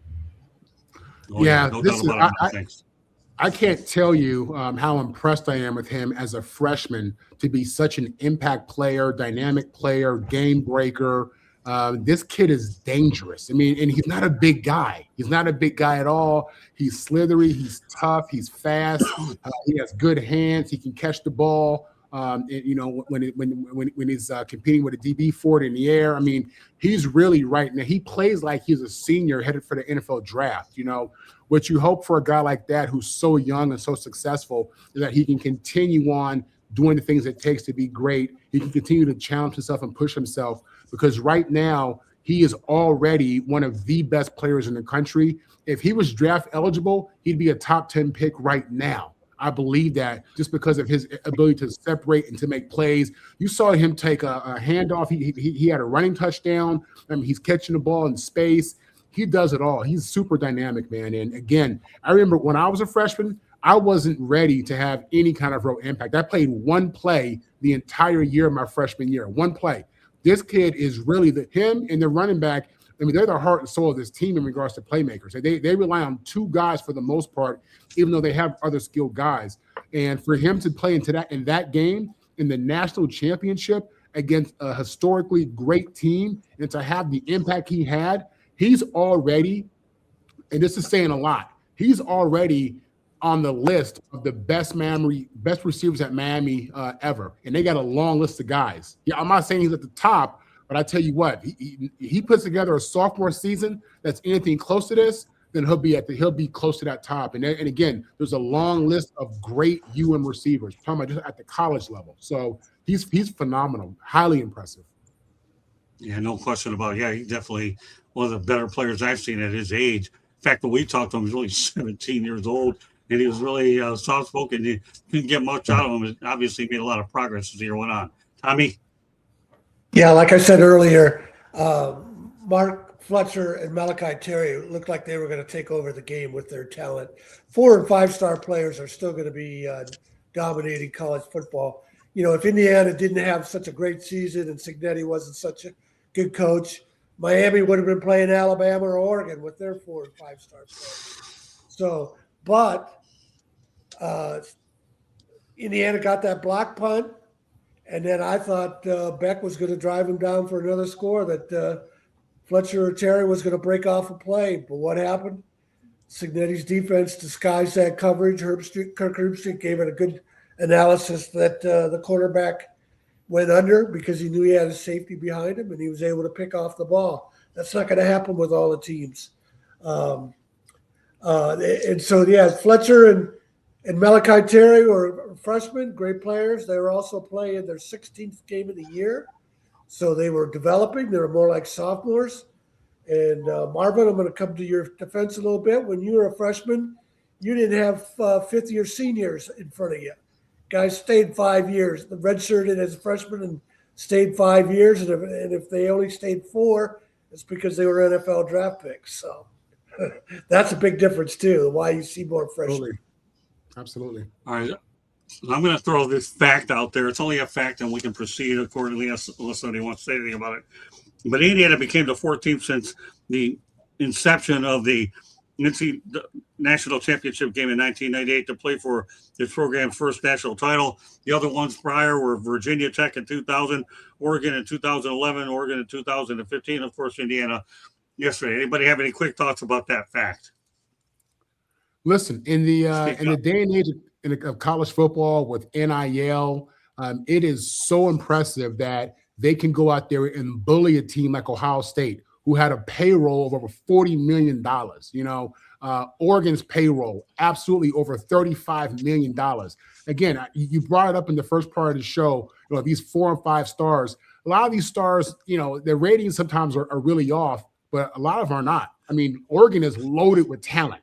Oh, Yeah, no doubt about it. I can't tell you how impressed I am with him as a freshman to be such an impact player, dynamic player, game breaker. This kid is dangerous. I mean, and he's not a big guy. He's not a big guy at all. He's slithery. He's tough. He's fast. He has good hands. He can catch the ball. When he's competing with a DB for it in the air. I mean, he's really right now. He plays like he's a senior headed for the NFL draft. What you hope for a guy like that who's so young and so successful is that he can continue on doing the things it takes to be great. He can continue to challenge himself and push himself, because right now he is already one of the best players in the country. If he was draft eligible, he'd be a top 10 pick right now. I believe that, just because of his ability to separate and to make plays. You saw him take a handoff. He had a running touchdown. I mean, he's catching the ball in space. He does it all. He's super dynamic, man. And again, I remember when I was a freshman, I wasn't ready to have any kind of real impact. I played one play the entire year of my freshman year, one play. This kid is really him and the running back. I mean, they're the heart and soul of this team in regards to playmakers. They rely on two guys for the most part, even though they have other skilled guys. And for him to play in that game, in the national championship against a historically great team, and to have the impact he had, he's already, and this is saying a lot, he's already on the list of the best receivers at Miami ever. And they got a long list of guys. Yeah, I'm not saying he's at the top, but I tell you what, he puts together a sophomore season that's anything close to this, then he'll be close to that top. And again, there's a long list of great receivers. I'm talking about just at the college level. So he's phenomenal, highly impressive. Yeah, no question about it. Yeah, he's definitely one of the better players I've seen at his age. In fact, when we talked to him, he was only 17 years old, and he was really soft-spoken. He couldn't get much out of him. It obviously made a lot of progress as the year went on. Tommy? Yeah, like I said earlier, Mark Fletcher and Malachi Terry looked like they were going to take over the game with their talent. 4- and 5-star players are still going to be dominating college football. If Indiana didn't have such a great season and Cignetti wasn't such a good coach, Miami would have been playing Alabama or Oregon with their 4- and 5-star players. So, but Indiana got that block punt. And then I thought Beck was going to drive him down for another score, that Fletcher or Terry was going to break off a play. But what happened? Cignetti's defense disguised that coverage. Kirk Herbstreit gave it a good analysis that the quarterback went under because he knew he had a safety behind him, and he was able to pick off the ball. That's not going to happen with all the teams. And so, yeah, Fletcher and Malachi Terry were freshmen, great players. They were also playing their 16th game of the year. So they were developing. They were more like sophomores. And Marvin, I'm going to come to your defense a little bit. When you were a freshman, you didn't have fifth-year seniors in front of you. Guys stayed 5 years. The redshirted as a freshman and stayed 5 years. And if they only stayed 4, it's because they were NFL draft picks. So that's a big difference, too, why you see more freshmen. Absolutely. All right. So I'm going to throw this fact out there. It's only a fact, and we can proceed accordingly unless somebody wants to say anything about it. But Indiana became the 14th since the inception of the NC national championship game in 1998 to play for his program's first national title. The other ones prior were Virginia Tech in 2000, Oregon in 2011, Oregon in 2015, of course, Indiana yesterday. Anybody have any quick thoughts about that fact? Listen, in the day and age of college football with NIL, it is so impressive that they can go out there and bully a team like Ohio State, who had a payroll of over $40 million. Oregon's payroll, absolutely over $35 million. Again, you brought it up in the first part of the show, these 4 and 5 stars. A lot of these stars, their ratings sometimes are really off, but a lot of them are not. I mean, Oregon is loaded with talent.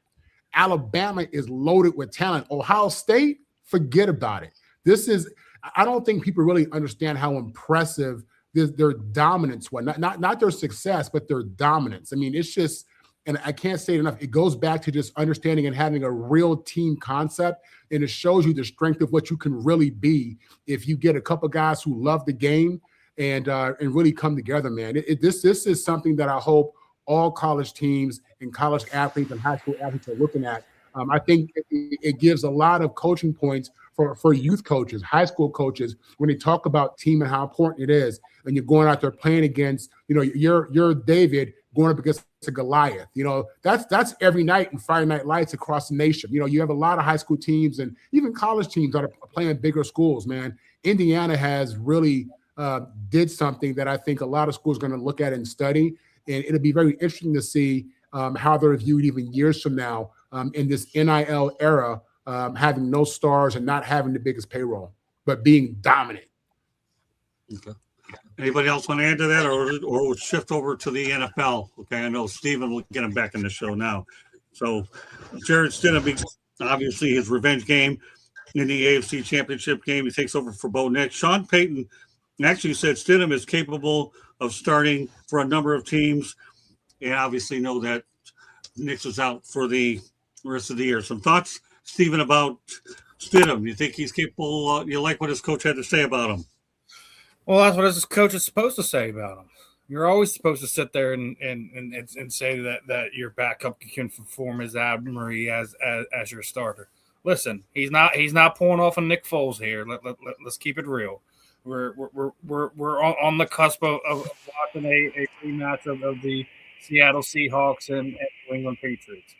Alabama is loaded with talent. Ohio State, forget about it. I don't think people really understand how impressive their dominance was. Not their success, but their dominance. I mean, it's just, and I can't say it enough, it goes back to just understanding and having a real team concept, and it shows you the strength of what you can really be if you get a couple guys who love the game and really come together, man. This is something that I hope all college teams and college athletes and high school athletes are looking at. I think it gives a lot of coaching points for youth coaches, high school coaches, when they talk about team and how important it is. And you're going out there playing against, you're David going up against a Goliath. That's every night in Friday Night Lights across the nation. You have a lot of high school teams and even college teams that are playing bigger schools, man. Indiana has really did something that I think a lot of schools are going to look at and study. And it'll be very interesting to see how they're viewed even years from now in this NIL era, having no stars and not having the biggest payroll, but being dominant. Okay. Anybody else want to add to that, or we'll shift over to the NFL? Okay, I know Steven will get him back in the show now. So Jarrett Stidham, obviously his revenge game in the AFC Championship game. He takes over for Bo Nix. Sean Payton actually said Stidham is capable of starting for a number of teams, and obviously know that Nix is out for the rest of the year. Some thoughts, Steven, about Stidham? You think he's capable? You like what his coach had to say about him? Well, that's what his coach is supposed to say about him. You're always supposed to sit there and say that your backup can perform as admirably as your starter. Listen, he's not pulling off a Nick Foles here. Let's keep it real. We're on the cusp of watching a rematch of the Seattle Seahawks and New England Patriots.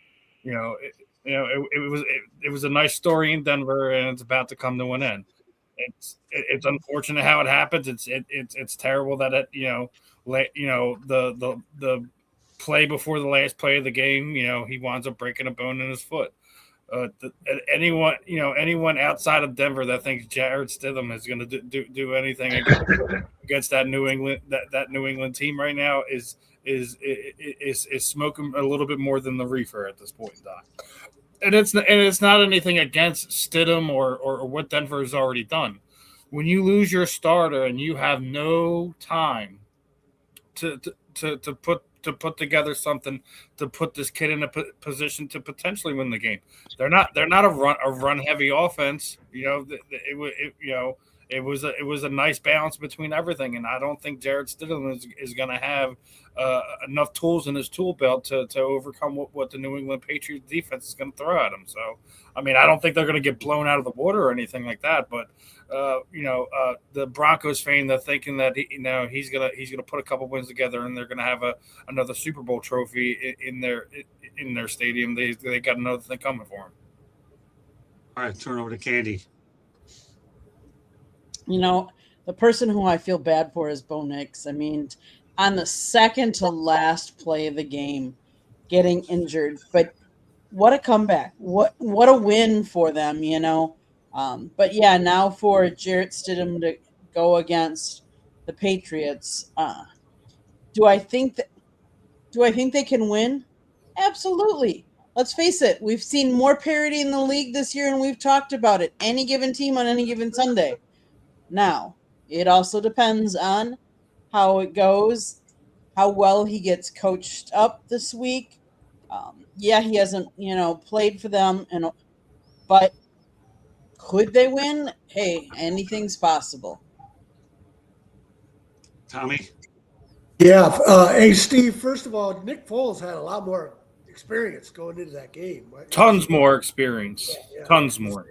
It was a nice story in Denver, and it's about to come to an end. It's unfortunate how it happens. It's terrible that the play before the last play of the game, he winds up breaking a bone in his foot. Anyone outside of Denver that thinks Jarrett Stidham is going to do anything against that New England team right now is smoking a little bit more than the reefer at this point in time. And it's not anything against Stidham or what Denver has already done. When you lose your starter and you have no time to put together something to put this kid in a position to potentially win the game, they're not a run heavy offense. It was a nice balance between everything, and I don't think Jarrett Stidham is going to have enough tools in his tool belt to overcome what the New England Patriots defense is going to throw at him. So, I mean, I don't think they're going to get blown out of the water or anything like that. But the Broncos fan, they're thinking that he's gonna put a couple wins together and they're going to have another Super Bowl trophy in their stadium. They got another thing coming for him. All right, turn over to Candy. The person who I feel bad for is Bo Nix. I mean, on the second to last play of the game, getting injured. But what a comeback. What a win for them, But yeah, now for Jarrett Stidham to go against the Patriots. Do I think they can win? Absolutely. Let's face it. We've seen more parity in the league this year, and we've talked about it. Any given team on any given Sunday. Now, it also depends on how it goes, how well he gets coached up this week. He hasn't, played for them, but could they win? Hey, anything's possible. Tommy? Yeah. Hey, Steve, first of all, Nick Foles had a lot more experience going into that game. Right? Tons more experience. Yeah. Tons more.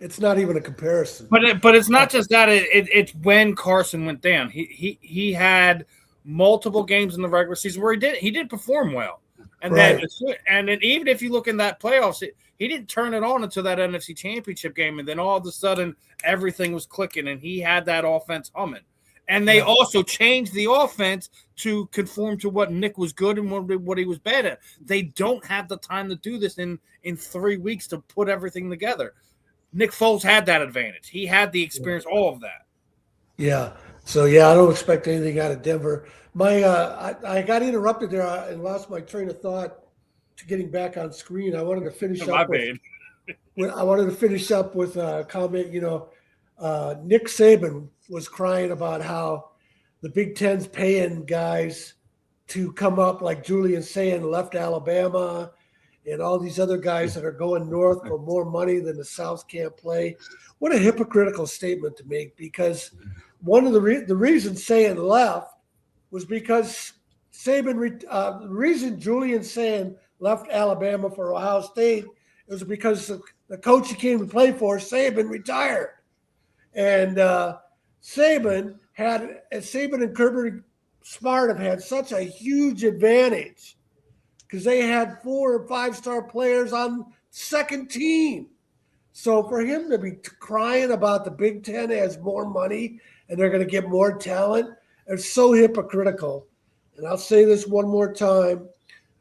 It's not even a comparison. But it's not just that. It's when Carson went down. He had multiple games in the regular season where he did perform well, and Right. then even if you look in that playoffs, he didn't turn it on until that NFC Championship game, and then all of a sudden everything was clicking, and he had that offense humming. And they also changed the offense to conform to what Nick was good and what he was bad at. They don't have the time to do this in 3 weeks to put everything together. Nick Foles had that advantage. He had the experience, all of that. Yeah. So, I don't expect anything out of Denver. I got interrupted there and lost my train of thought to getting back on screen. I wanted to finish up with a comment. Nick Saban was crying about how the Big Ten's paying guys to come up, like Julian saying left Alabama, and all these other guys that are going north for more money than the South can't play. What a hypocritical statement to make, because one of the reason Saban left was because the reason Julian Saban left Alabama for Ohio State was because the coach he came to play for, Saban, retired. And Saban and Kirby Smart have had such a huge advantage because they had 4 or 5-star players on second team. So for him to be crying about the Big Ten has more money and they're going to get more talent, it's so hypocritical. And I'll say this one more time.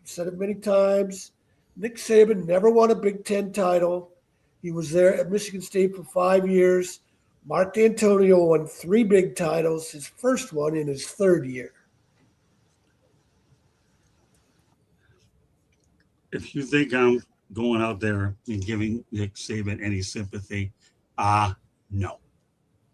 I've said it many times. Nick Saban never won a Big Ten title. He was there at Michigan State for 5 years. Mark D'Antonio won 3 big titles, his first one in his 3rd year. If you think I'm going out there and giving Nick Saban any sympathy, no.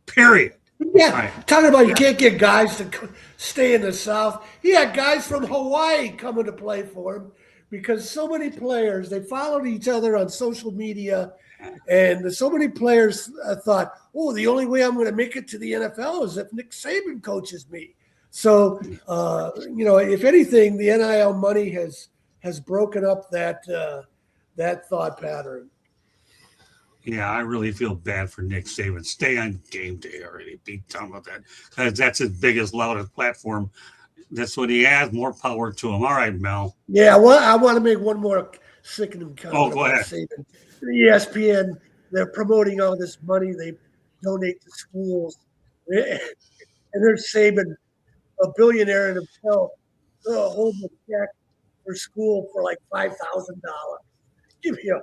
Period. Yeah, Right. talking about you can't get guys to stay in the South. He had guys from Hawaii coming to play for him because so many players, they followed each other on social media, and so many players thought, oh, the only way I'm going to make it to the NFL is if Nick Saban coaches me. So, if anything, the NIL money has broken up that thought pattern. Yeah, I really feel bad for Nick Saban. Stay on game day already. Be done with that. Because that's his biggest, loudest platform. That's what he has. More power to him. All right, Mel. Yeah, well, I want to make one more sickening comment go about ahead. Saban. ESPN, they're promoting all this money they donate to schools. And there's Saban, a billionaire in himself, holding a check for school for like $5,000. Give me a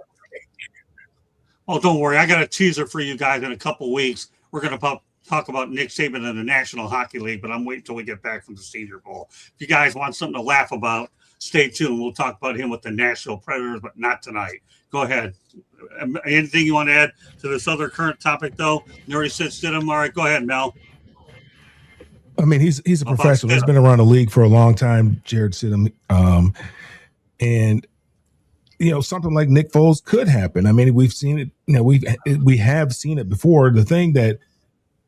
Oh, don't worry. I got a teaser for you guys in a couple weeks. We're going to talk about Nick Saban in the National Hockey League, but I'm waiting until we get back from the Senior Bowl. If you guys want something to laugh about, stay tuned. We'll talk about him with the Nashville Predators, but not tonight. Go ahead. Anything you want to add to this other current topic, though? You already said Stidham. All right, go ahead, Mel. I mean, he's a professional. He's been around the league for a long time, Jared Stidham. And something like Nick Foles could happen. I mean, we've seen it. We have seen it before. The thing that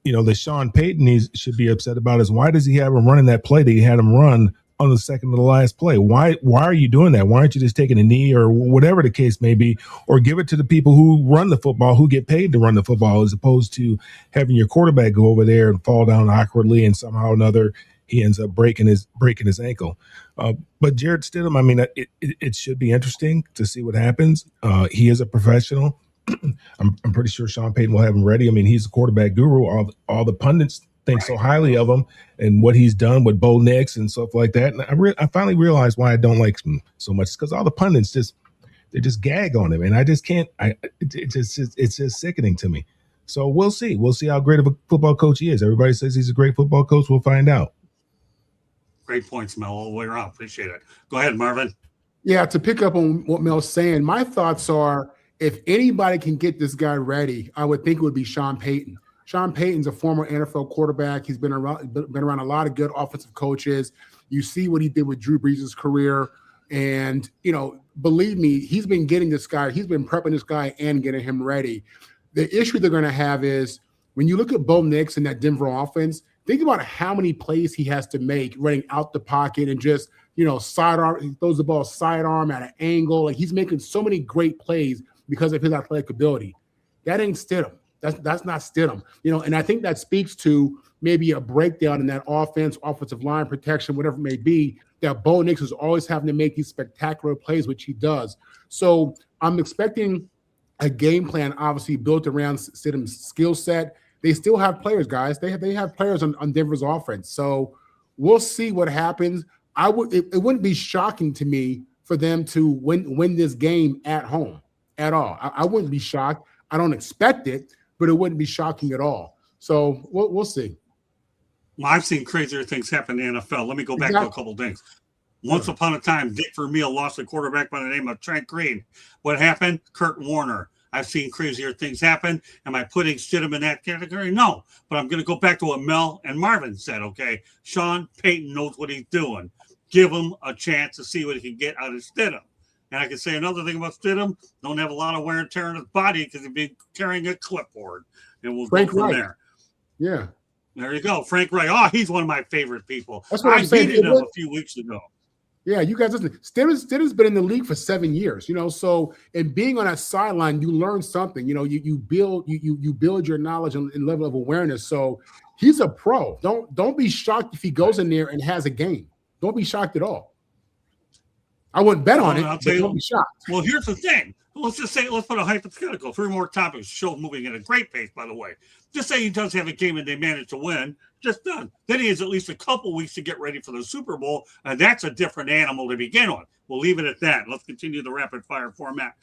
that Sean Payton should be upset about is why does he have him running that play that he had him run on the second to the last play? Why are you doing that? Why aren't you just taking a knee or whatever the case may be, or give it to the people who run the football, who get paid to run the football, as opposed to having your quarterback go over there and fall down awkwardly and somehow or another he ends up breaking his ankle. But Jared Stidham, I mean, it should be interesting to see what happens. He is a professional. I'm pretty sure Sean Payton will have him ready. I mean, he's a quarterback guru. All the pundits think so highly of him and what he's done with Bo Nix and stuff like that. And I finally realized why I don't like him so much. It's because all the pundits they just gag on him, and I just can't. It's just sickening to me. So we'll see. We'll see how great of a football coach he is. Everybody says he's a great football coach. We'll find out. Great points, Mel, all the way around. Appreciate it. Go ahead, Marvin. Yeah, to pick up on what Mel's saying, my thoughts are if anybody can get this guy ready, I would think it would be Sean Payton. Sean Payton's a former NFL quarterback. He's been around a lot of good offensive coaches. You see what he did with Drew Brees' career. And, believe me, he's been getting this guy. He's been prepping this guy and getting him ready. The issue they're going to have is when you look at Bo Nix and that Denver offense, Think about how many plays he has to make running out the pocket and just, sidearm. He throws the ball sidearm at an angle. Like, he's making so many great plays because of his athletic ability. That ain't Stidham. That's not Stidham. And I think that speaks to maybe a breakdown in that offensive line protection, whatever it may be, that Bo Nix is always having to make these spectacular plays, which he does. So I'm expecting a game plan, obviously, built around Stidham's skill set. They still have players, guys. They have players on Denver's offense. So we'll see what happens. It wouldn't be shocking to me for them to win this game at home at all. I wouldn't be shocked. I don't expect it, but it wouldn't be shocking at all. So we'll see. Well, I've seen crazier things happen in the NFL. Let me go back to a couple things. Once upon a time, Dick Vermeil lost a quarterback by the name of Trent Green. What happened? Curt Warner. I've seen crazier things happen. Am I putting Stidham in that category? No. But I'm going to go back to what Mel and Marvin said, okay? Sean Payton knows what he's doing. Give him a chance to see what he can get out of Stidham. And I can say another thing about Stidham, don't have a lot of wear and tear in his body because he's been carrying a clipboard. And we'll go from there. Yeah. There you go. Frank Wright. Oh, he's one of my favorite people. That's what I beat him a few weeks ago. Yeah, you guys listen. Stidham's been in the league for 7 years, so and being on that sideline, you learn something. You build your knowledge and level of awareness. So he's a pro. Don't be shocked if he goes in there and has a game. Don't be shocked at all. I wouldn't bet on it. I'll tell you, don't be shocked. Well, here's the thing. Let's put a hypothetical. 3 more topics. Show moving at a great pace, by the way. Just say he does have a game and they manage to win. Just done. Then he has at least a couple weeks to get ready for the Super Bowl, and that's a different animal to begin with. We'll leave it at that. Let's continue the rapid fire format.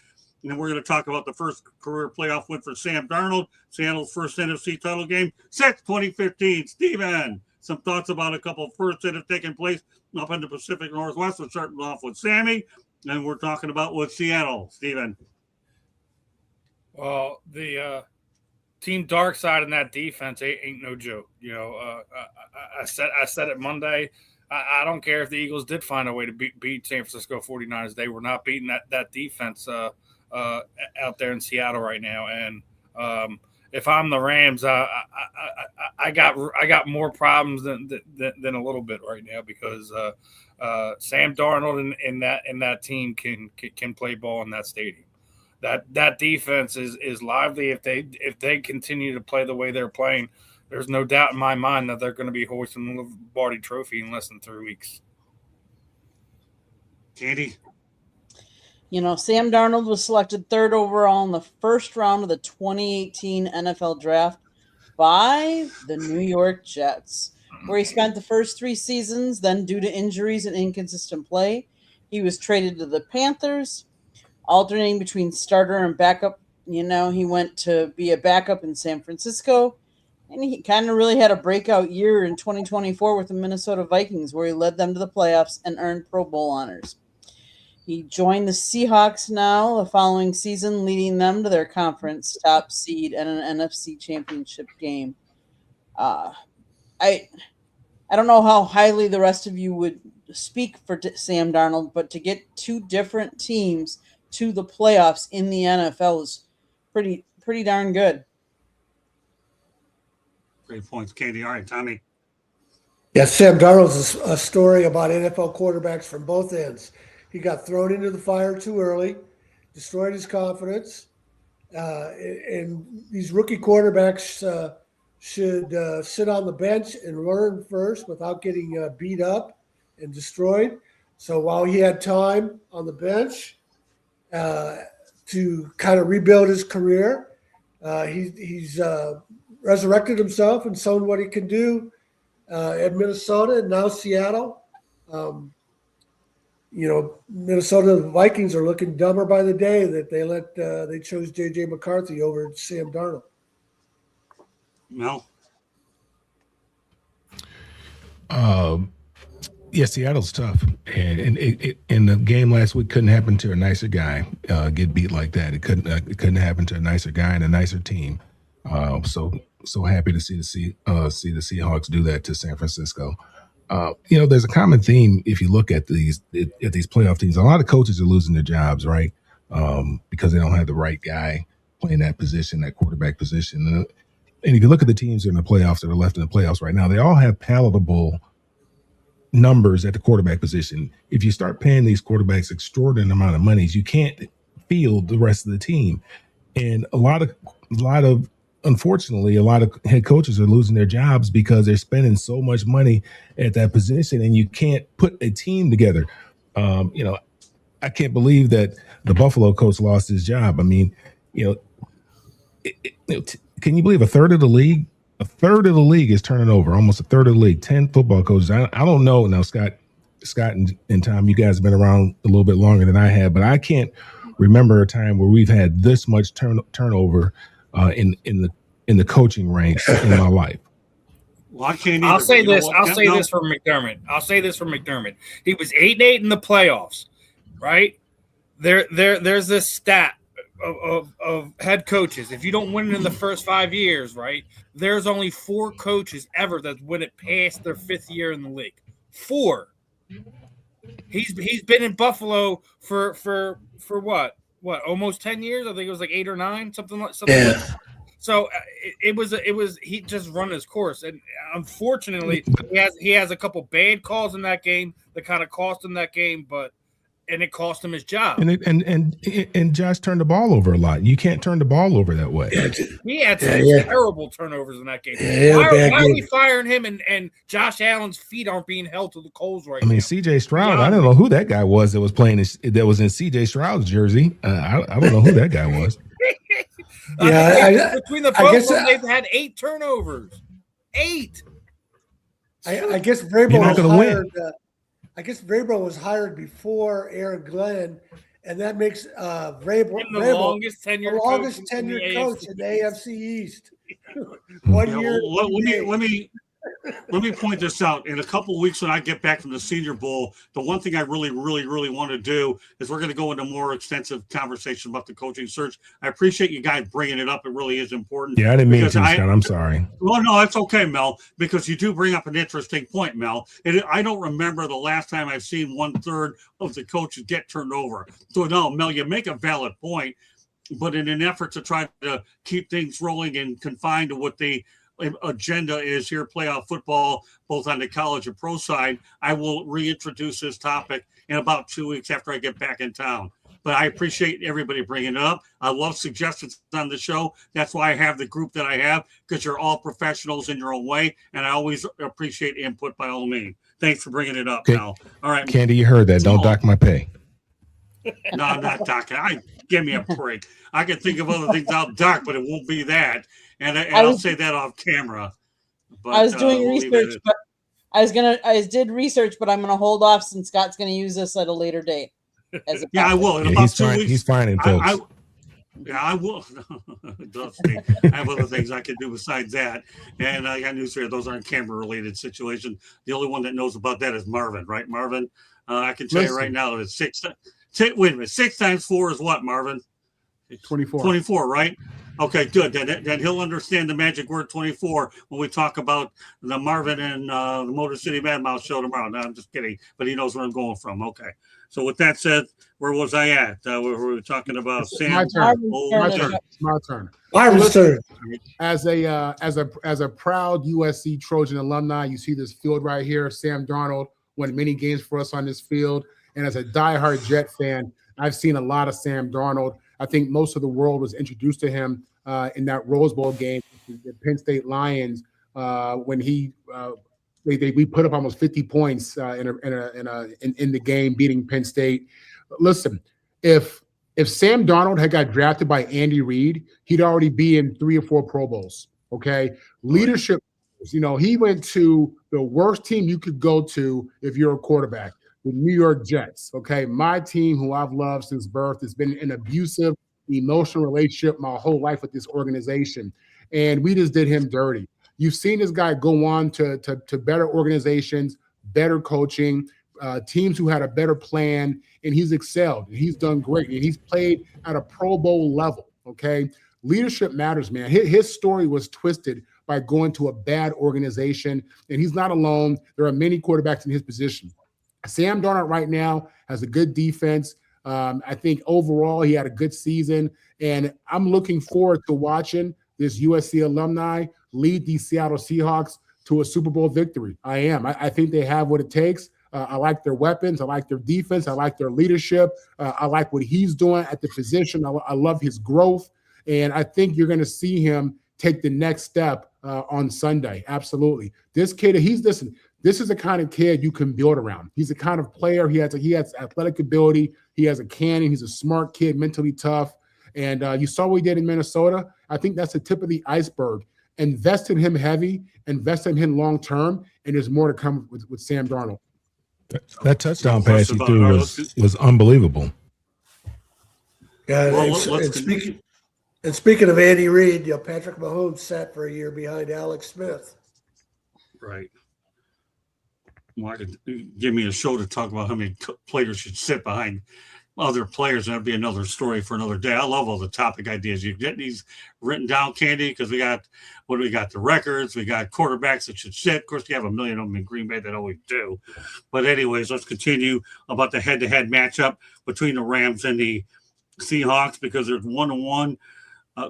And then we're going to talk about the first career playoff win for Sam Darnold, Seattle's first NFC title game since 2015. Steven, some thoughts about a couple of firsts that have taken place up in the Pacific Northwest. We're starting off with Sammy, and we're talking about with Seattle. Steven. Well, the team dark side in that defense ain't no joke. I said it Monday. I don't care if the Eagles did find a way to beat San Francisco 49ers. They were not beating that defense out there in Seattle right now. And if I'm the Rams, I got more problems than a little bit right now because Sam Darnold and that team can play ball in that stadium. That defense is lively. If they continue to play the way they're playing, there's no doubt in my mind that they're going to be hoisting the Lombardi Trophy in less than 3 weeks. Katie? Sam Darnold was selected 3rd overall in the first round of the 2018 NFL Draft by the New York Jets, where he spent the first 3 seasons. Then, due to injuries and inconsistent play, he was traded to the Panthers, alternating between starter and backup. He went to be a backup in San Francisco, and he kind of really had a breakout year in 2024 with the Minnesota Vikings, where he led them to the playoffs and earned Pro Bowl honors. He joined the Seahawks now the following season, leading them to their conference top seed and an NFC championship game. I don't know how highly the rest of you would speak for Sam Darnold, but to get 2 different teams to the playoffs in the NFL is pretty darn good. Great points, Katie. All right, Tommy. Yeah, Sam Darnold's a story about NFL quarterbacks from both ends. He got thrown into the fire too early, destroyed his confidence, and these rookie quarterbacks should sit on the bench and learn first without getting beat up and destroyed. So while he had time on the bench to kind of rebuild his career, he's resurrected himself and shown what he can do at Minnesota and now Seattle. Minnesota Vikings are looking dumber by the day that they chose J.J. McCarthy over Sam Darnold. No. Yeah, Seattle's tough, and in the game last week couldn't happen to a nicer guy get beat like that. It couldn't happen to a nicer guy and a nicer team. So happy to see the Seahawks do that to San Francisco. There's a common theme if you look at these playoff teams. A lot of coaches are losing their jobs, right? Because they don't have the right guy playing that position, that quarterback position. and if you look at the teams in the playoffs that are left in the playoffs right now, they all have palatable numbers at the quarterback position. If you start paying these quarterbacks extraordinary amount of monies, you can't field the rest of the team. And a lot of unfortunately, a lot of head coaches are losing their jobs because they're spending so much money at that position, and you can't put a team together. I can't believe that the Buffalo coach lost his job. I mean, can you believe a third of the league? A third of the league is turning over. Almost a third of the league. 10 football coaches. I don't know now, Scott, and Tom. You guys have been around a little bit longer than I have, but I can't remember a time where we've had this much turnover in the coaching ranks in my life. Well, I can't. I'll say this for McDermott. He was 8-8 in the playoffs, right? There's this stat of head coaches. If you don't win it in the first 5 years, right? There's only 4 coaches ever that win it past their 5th year in the league. 4. He's been in Buffalo for what almost 10 years. I think it was like 8 or 9, something like that. So it was he just run his course, and unfortunately he has a couple bad calls in that game that kind of cost him that game, and it cost him his job. And Josh turned the ball over a lot. You can't turn the ball over that way. He had some terrible turnovers in that game. Why are we firing him and Josh Allen's feet aren't being held to the coals right now? I mean, C.J. Stroud, I don't know who that guy was that was playing that was in C.J. Stroud's jersey. I don't know who that guy was. Between the both of them, they've had 8 turnovers. 8. I guess Vrabel was hired. I guess Vrabel was hired before Aaron Glenn, and that makes Vrabel the longest tenured coach in the AFC East. 1 year. Let me point this out. In a couple of weeks when I get back from the Senior Bowl, the one thing I really want to do is we're going to go into more extensive conversation about the coaching search. I appreciate you guys bringing it up. It really is important. Yeah, I didn't mean to, Scott. I'm sorry. Well, no, that's okay, Mel, because you do bring up an interesting point, Mel. And I don't remember the last time I've seen 1/3 of the coaches get turned over. So, no, Mel, you make a valid point. But in an effort to try to keep things rolling and confined to what the agenda is here, playoff football, both on the college and pro side, I will reintroduce this topic in about 2 weeks after I get back in town. But I appreciate everybody bringing it up. I love suggestions on the show. That's why I have the group that I have, because you're all professionals in your own way, and I always appreciate input by all means. Thanks for bringing it up, Al. All right, Candy, you heard that. Don't dock my pay. No, I'm not docking. Give me a break. I can think of other things I'll dock, but it won't be that. And I'll say that off camera. But, I was doing research, but I did research, but I'm gonna hold off since Scott's gonna use this at a later date. I will. In about 2 weeks. He's finding folks. I will. I have other things I can do besides that. And I got news for you. Those aren't camera related situations. The only one that knows about that is Marvin, right? Marvin, I can tell you right now that it's 6. Wait a minute. 6 times 4 is what, Marvin? 24. 24, right? Okay, good. Then he'll understand the magic word 24 when we talk about the Marvin and the Motor City Madmouth show tomorrow. No, I'm just kidding, but he knows where I'm going from. Okay. So with that said, where was I at? We were talking about Sam. My turn. My turn. Marvin's turn. As a proud USC Trojan alumni, you see this field right here. Sam Darnold won many games for us on this field. And as a diehard Jet fan, I've seen a lot of Sam Darnold. I think most of the world was introduced to him in that Rose Bowl game, the Penn State Lions, when we put up almost 50 points in the game, beating Penn State. Listen, if Sam Darnold had got drafted by Andy Reid, he'd already be in 3 or 4 Pro Bowls. Okay, leadership. He went to the worst team you could go to if you're a quarterback. The New York Jets, okay? My team, who I've loved since birth, has been an abusive, emotional relationship my whole life with this organization. And we just did him dirty. You've seen this guy go on to better organizations, better coaching, teams who had a better plan, and he's excelled. And he's done great. And he's played at a Pro Bowl level, okay? Leadership matters, man. His story was twisted by going to a bad organization, and he's not alone. There are many quarterbacks in his position. Sam Darnold right now has a good defense. I think overall he had a good season, and I'm looking forward to watching this USC alumni lead the Seattle Seahawks to a Super Bowl victory. I am. I think they have what it takes. I like their weapons. I like their defense. I like their leadership. I like what he's doing at the position. I love his growth. And I think you're going to see him take the next step on Sunday. Absolutely. This kid, this is the kind of kid you can build around. He's the kind of player. He has athletic ability. He has a cannon. He's a smart kid, mentally tough. And you saw what he did in Minnesota. I think that's the tip of the iceberg. Invest in him heavy, invest in him long term, and there's more to come with Sam Darnold. That touchdown pass he threw was unbelievable. Yeah, Well, and speaking of Andy Reid, Patrick Mahomes sat for a year behind Alex Smith. Right. Well, give me a show to talk about how many players should sit behind other players. That'd be another story for another day. I love all the topic ideas. You get these written down, Candy, because we got the records, we got quarterbacks that should sit. Of course, you have a million of them in Green Bay that always do. But anyways, let's continue about the head-to-head matchup between the Rams and the Seahawks, because there's 1-1.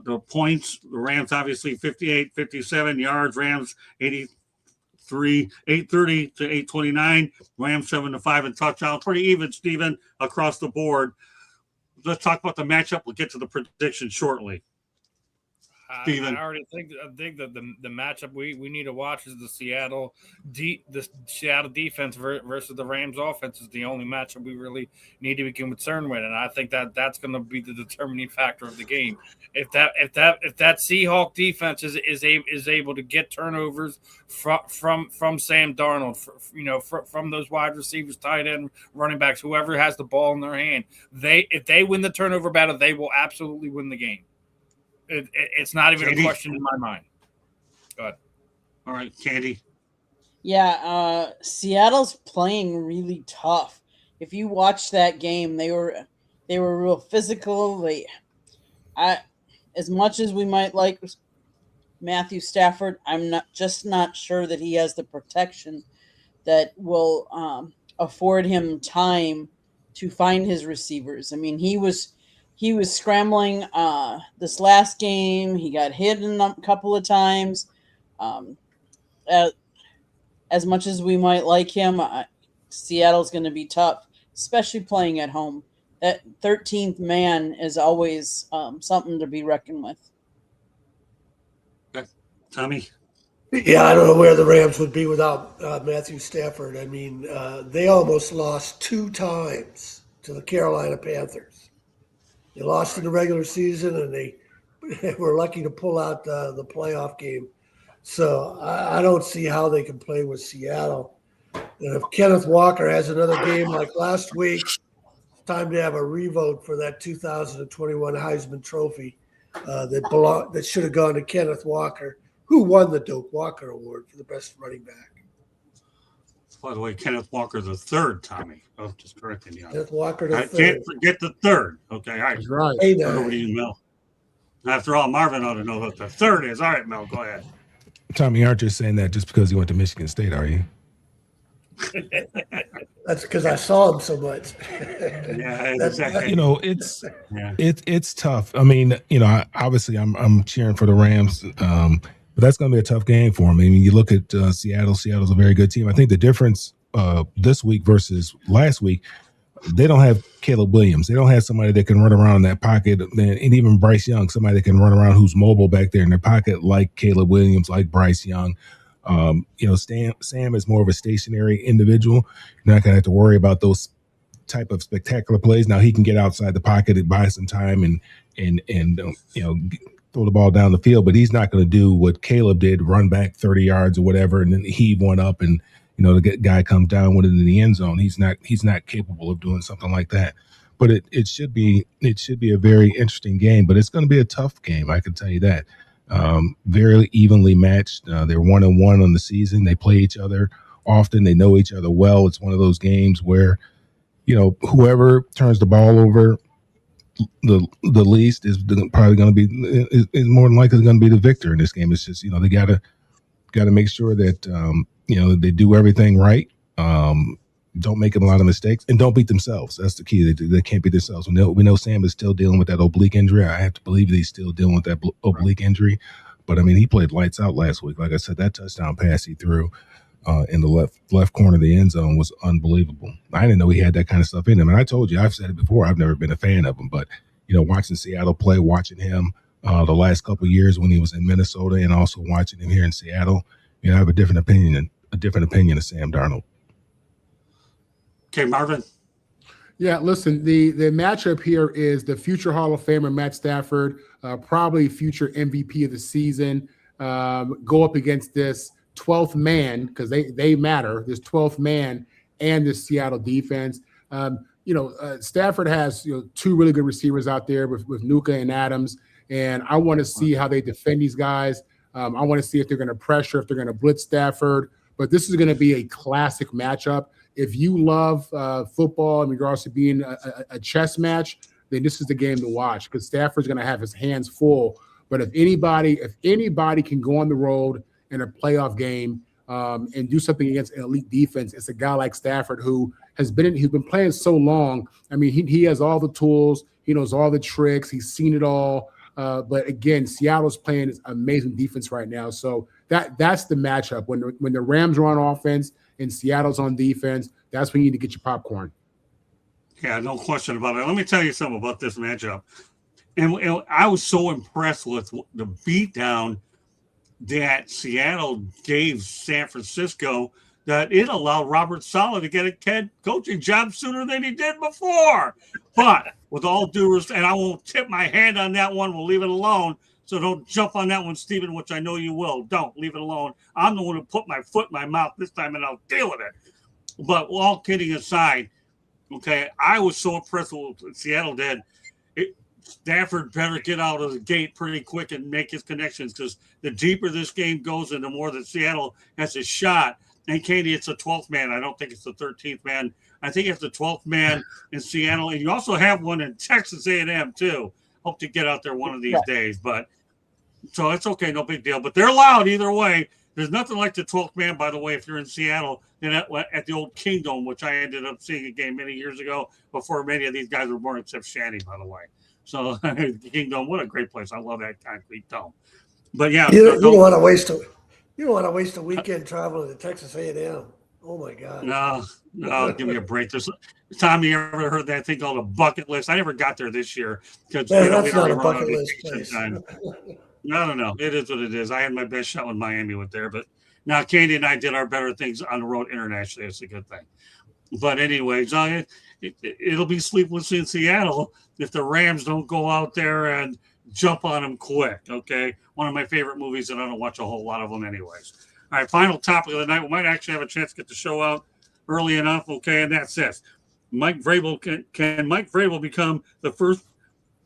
The points, the Rams obviously 58, 57 yards, Rams 83, 830 to 829, Rams 7-5 in touchdowns. Pretty even, Steven, across the board. Let's talk about the matchup. We'll get to the prediction shortly. I already think that the matchup we need to watch is the Seattle defense versus the Rams offense is the only matchup we really need to be concerned with, and I think that's going to be the determining factor of the game. If that Seahawk defense is able to get turnovers from Sam Darnold, from those wide receivers, tight end, running backs, whoever has the ball in their hand, if they win the turnover battle, they will absolutely win the game. It's not even Candy. A question in my mind. Go ahead. All right, Candy. Yeah, Seattle's playing really tough. If you watch that game, they were real physical. As much as we might like Matthew Stafford, I'm not sure that he has the protection that will afford him time to find his receivers. I mean, he was scrambling this last game. He got hit a couple of times. As much as we might like him, Seattle's going to be tough, especially playing at home. That 13th man is always something to be reckoned with. Okay. Tommy? Yeah, I don't know where the Rams would be without Matthew Stafford. I mean, they almost lost 2 times to the Carolina Panthers. They lost in the regular season, and they were lucky to pull out the playoff game. So I don't see how they can play with Seattle. And if Kenneth Walker has another game like last week, it's time to have a revote for that 2021 Heisman Trophy that should have gone to Kenneth Walker, who won the Doak Walker Award for the best running back. By the way, Kenneth Walker the third, Tommy. Oh, just correcting you. Kenneth Walker the I third. can't forget the third. Okay, all right. That's right. Hey, Over to you, Mel. After all, Marvin ought to know what the third is. All right, Mel, go ahead. Tommy, aren't you saying that just because you went to Michigan State, are you? That's because I saw him so much. Yeah, exactly. It's tough. I mean, obviously I'm cheering for the Rams, but that's going to be a tough game for them. I mean, you look at Seattle. Seattle's a very good team. I think the difference this week versus last week, they don't have Caleb Williams. They don't have somebody that can run around in that pocket, and even Bryce Young, somebody that can run around who's mobile back there in their pocket, like Caleb Williams, like Bryce Young. Sam is more of a stationary individual. You're not going to have to worry about those type of spectacular plays. Now he can get outside the pocket and buy some time and throw the ball down the field, but he's not going to do what Caleb did, run back 30 yards or whatever, and then heave one up and the guy comes down with it in the end zone. He's not capable of doing something like that. But it should be a very interesting game, but it's going to be a tough game. I can tell you that. Very evenly matched. They're 1-1 on the season. They play each other often. They know each other well. It's one of those games where, whoever turns the ball over the least is probably going to be is more than likely going to be the victor in this game. It's just they got to make sure that they do everything right. Don't make them a lot of mistakes, and don't beat themselves. That's the key. They can't beat themselves. We know Sam is still dealing with that oblique injury. I have to believe that he's still dealing with that oblique injury. But, I mean, he played lights out last week. Like I said, that touchdown pass he threw in the left corner of the end zone was unbelievable. I didn't know he had that kind of stuff in him. And I told you, I've said it before, I've never been a fan of him. But, watching Seattle play, watching him the last couple of years when he was in Minnesota and also watching him here in Seattle, I have a different opinion of Sam Darnold. Okay, Marvin. Yeah, listen, the matchup here is the future Hall of Famer Matt Stafford, probably future MVP of the season, go up against this 12th man, because they matter, this 12th man and this Seattle defense. Stafford has two really good receivers out there with Nuka and Adams, and I want to see how they defend these guys. I want to see if they're going to pressure, if they're going to blitz Stafford. But this is going to be a classic matchup. If you love football in regards to being a chess match, then this is the game to watch, because Stafford's going to have his hands full. But if anybody can go on the road in a playoff game and do something against an elite defense, it's a guy like Stafford who he's been playing so long. I mean, he has all the tools, he knows all the tricks, he's seen it all. But again, Seattle's playing this amazing defense right now, so that's the matchup. When the Rams are on offense and Seattle's on defense, that's when you need to get your popcorn. Yeah, no question about it. Let me tell you something about this matchup. And I was so impressed with the beatdown that Seattle gave San Francisco that it allowed Robert Saleh to get a head coaching job sooner than he did before. But with all due respect, and I won't tip my hand on that one, we'll leave it alone. So don't jump on that one, Stephen, which I know you will. Don't leave it alone. I'm the one who put my foot in my mouth this time, and I'll deal with it. But all kidding aside, okay, I was so impressed with what Seattle did. Stafford better get out of the gate pretty quick and make his connections, because the deeper this game goes and the more that Seattle has a shot. And Katie, it's a 12th man. I don't think it's the 13th man. I think it's the 12th man in Seattle. And you also have one in Texas A&M too. Hope to get out there one of these days. But so it's okay, no big deal. But they're loud either way. There's nothing like the 12th man, by the way, if you're in Seattle, than at the old Kingdome, which I ended up seeing a game many years ago before many of these guys were born, except Shanny, by the way. So the Kingdome, what a great place. I love that concrete dome. But yeah, you don't want to waste a weekend traveling to Texas A&M. Oh my God. No, give me a break. Tom, you ever heard that thing called a bucket list? I never got there this year because that's not a bucket list place. No. It is what it is. I had my best shot when Miami went there, but now Candy and I did our better things on the road internationally. It's a good thing. But anyways, it'll be sleepless in Seattle if the Rams don't go out there and jump on them quick, okay? One of my favorite movies, and I don't watch a whole lot of them anyways. All right, final topic of the night. We might actually have a chance to get the show out early enough, okay? And that's this. Mike Vrabel, can Mike Vrabel become the first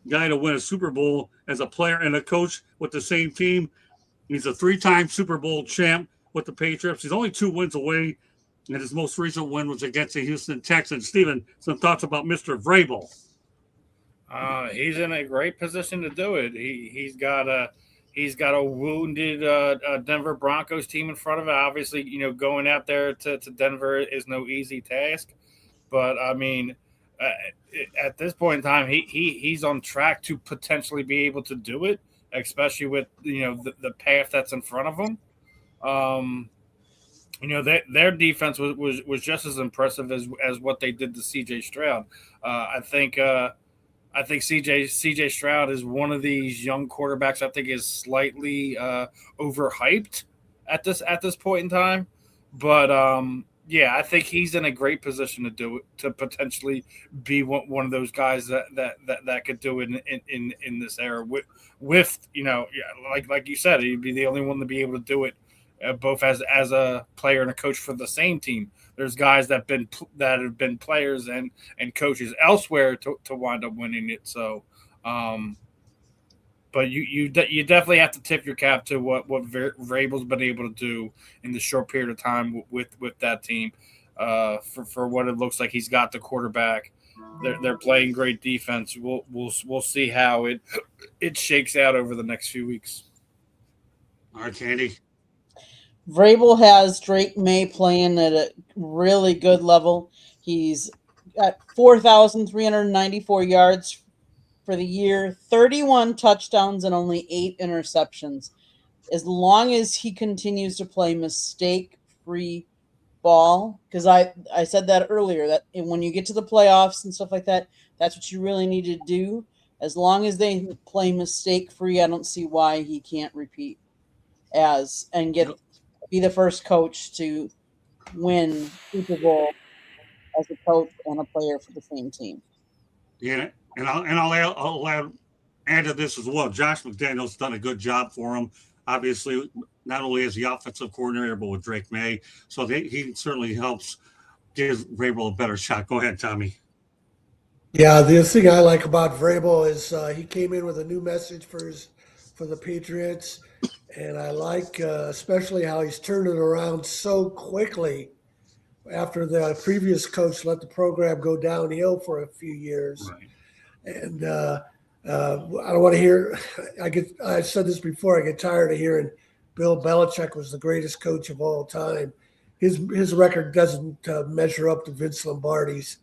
guy to win a Super Bowl as a player and a coach with the same team? He's a 3-time Super Bowl champ with the Patriots. He's only 2 wins away, and his most recent win was against the Houston Texans. Steven, some thoughts about Mr. Vrabel? He's in a great position to do it. He's got a wounded Denver Broncos team in front of it. Obviously, going out there to Denver is no easy task. But I mean, at this point in time, he's on track to potentially be able to do it, especially with the path that's in front of him. Their defense was just as impressive as what they did to CJ Stroud. I think CJ Stroud is one of these young quarterbacks I think is slightly overhyped at this point in time. But I think he's in a great position to do it, to potentially be one of those guys that could do it in this era with like you said, he'd be the only one to be able to do it both as a player and a coach for the same team. There's guys that have been players and coaches elsewhere to wind up winning it. So, but you definitely have to tip your cap to what Vrabel's been able to do in the short period of time with that team. For what it looks like, he's got the quarterback. They're playing great defense. We'll see how it shakes out over the next few weeks. All right, Candy. Vrabel has Drake May playing at a really good level. He's got 4,394 yards for the year, 31 touchdowns, and only 8 interceptions. As long as he continues to play mistake-free ball, because I said that earlier, that when you get to the playoffs and stuff like that, that's what you really need to do. As long as they play mistake-free, I don't see why he can't repeat and be the first coach to win Super Bowl as a coach and a player for the same team. Yeah, and I'll add to this as well. Josh McDaniels done a good job for him. Obviously, not only as the offensive coordinator, but with Drake May, so he certainly helps give Vrabel a better shot. Go ahead, Tommy. Yeah, the thing I like about Vrabel is he came in with a new message for the Patriots, and I like especially how he's turned it around so quickly after the previous coach let the program go downhill for a few years. Right. And I don't want to hear. I said this before. I get tired of hearing Bill Belichick was the greatest coach of all time. His record doesn't measure up to Vince Lombardi's.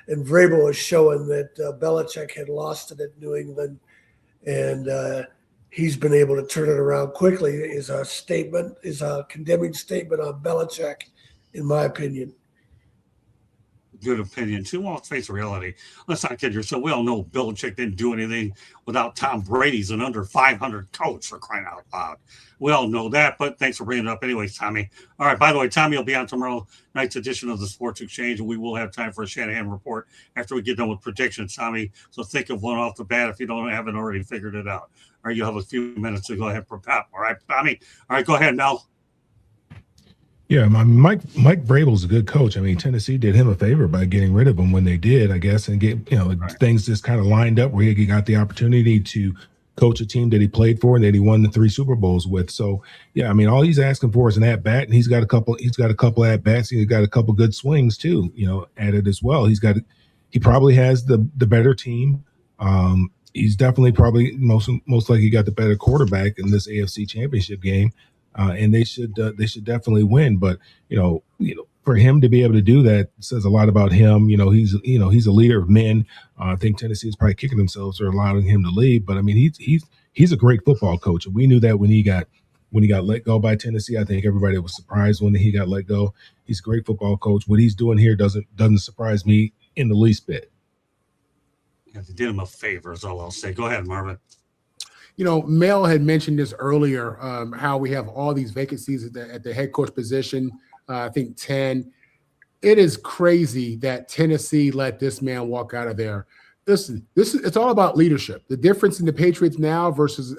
And Vrabel is showing that Belichick had lost it at New England, and he's been able to turn it around quickly. Is a condemning statement on Belichick, in my opinion. Good opinion too. Well, let's face the reality. Let's not kid yourself. We all know Belichick didn't do anything without Tom Brady's an under 500 coach, for crying out loud. We all know that, but thanks for bringing it up anyways, Tommy. All right, by the way, Tommy will be on tomorrow night's edition of the Sports Exchange, and we will have time for a Shanahan report after we get done with predictions, Tommy. So think of one off the bat if you haven't already figured it out. All right, you'll have a few minutes to go ahead and prepare. All right, Tommy. All right, go ahead, Mel. Yeah, Mike Vrabel's a good coach. I mean, Tennessee did him a favor by getting rid of him when they did, I guess, and things just kind of lined up where he got the opportunity to coach a team that he played for and that he won the 3 Super Bowls with. So, yeah, I mean, all he's asking for is an at bat, and he's got a couple at bats. He's got a couple good swings too, at it as well. He probably has the better team. He's definitely probably most likely got the better quarterback in this AFC Championship game. And they should definitely win. But for him to be able to do that says a lot about him. He's a leader of men. I think Tennessee is probably kicking themselves for allowing him to leave. But I mean, he's a great football coach, and we knew that when he got let go by Tennessee. I think everybody was surprised when he got let go. He's a great football coach. What he's doing here doesn't surprise me in the least bit. Yeah, they did him a favor, is all I'll say. Go ahead, Marvin. Mel had mentioned this earlier, how we have all these vacancies at the head coach position. I think 10. It is crazy that Tennessee let this man walk out of there. Listen, it's all about leadership. The difference in the Patriots now versus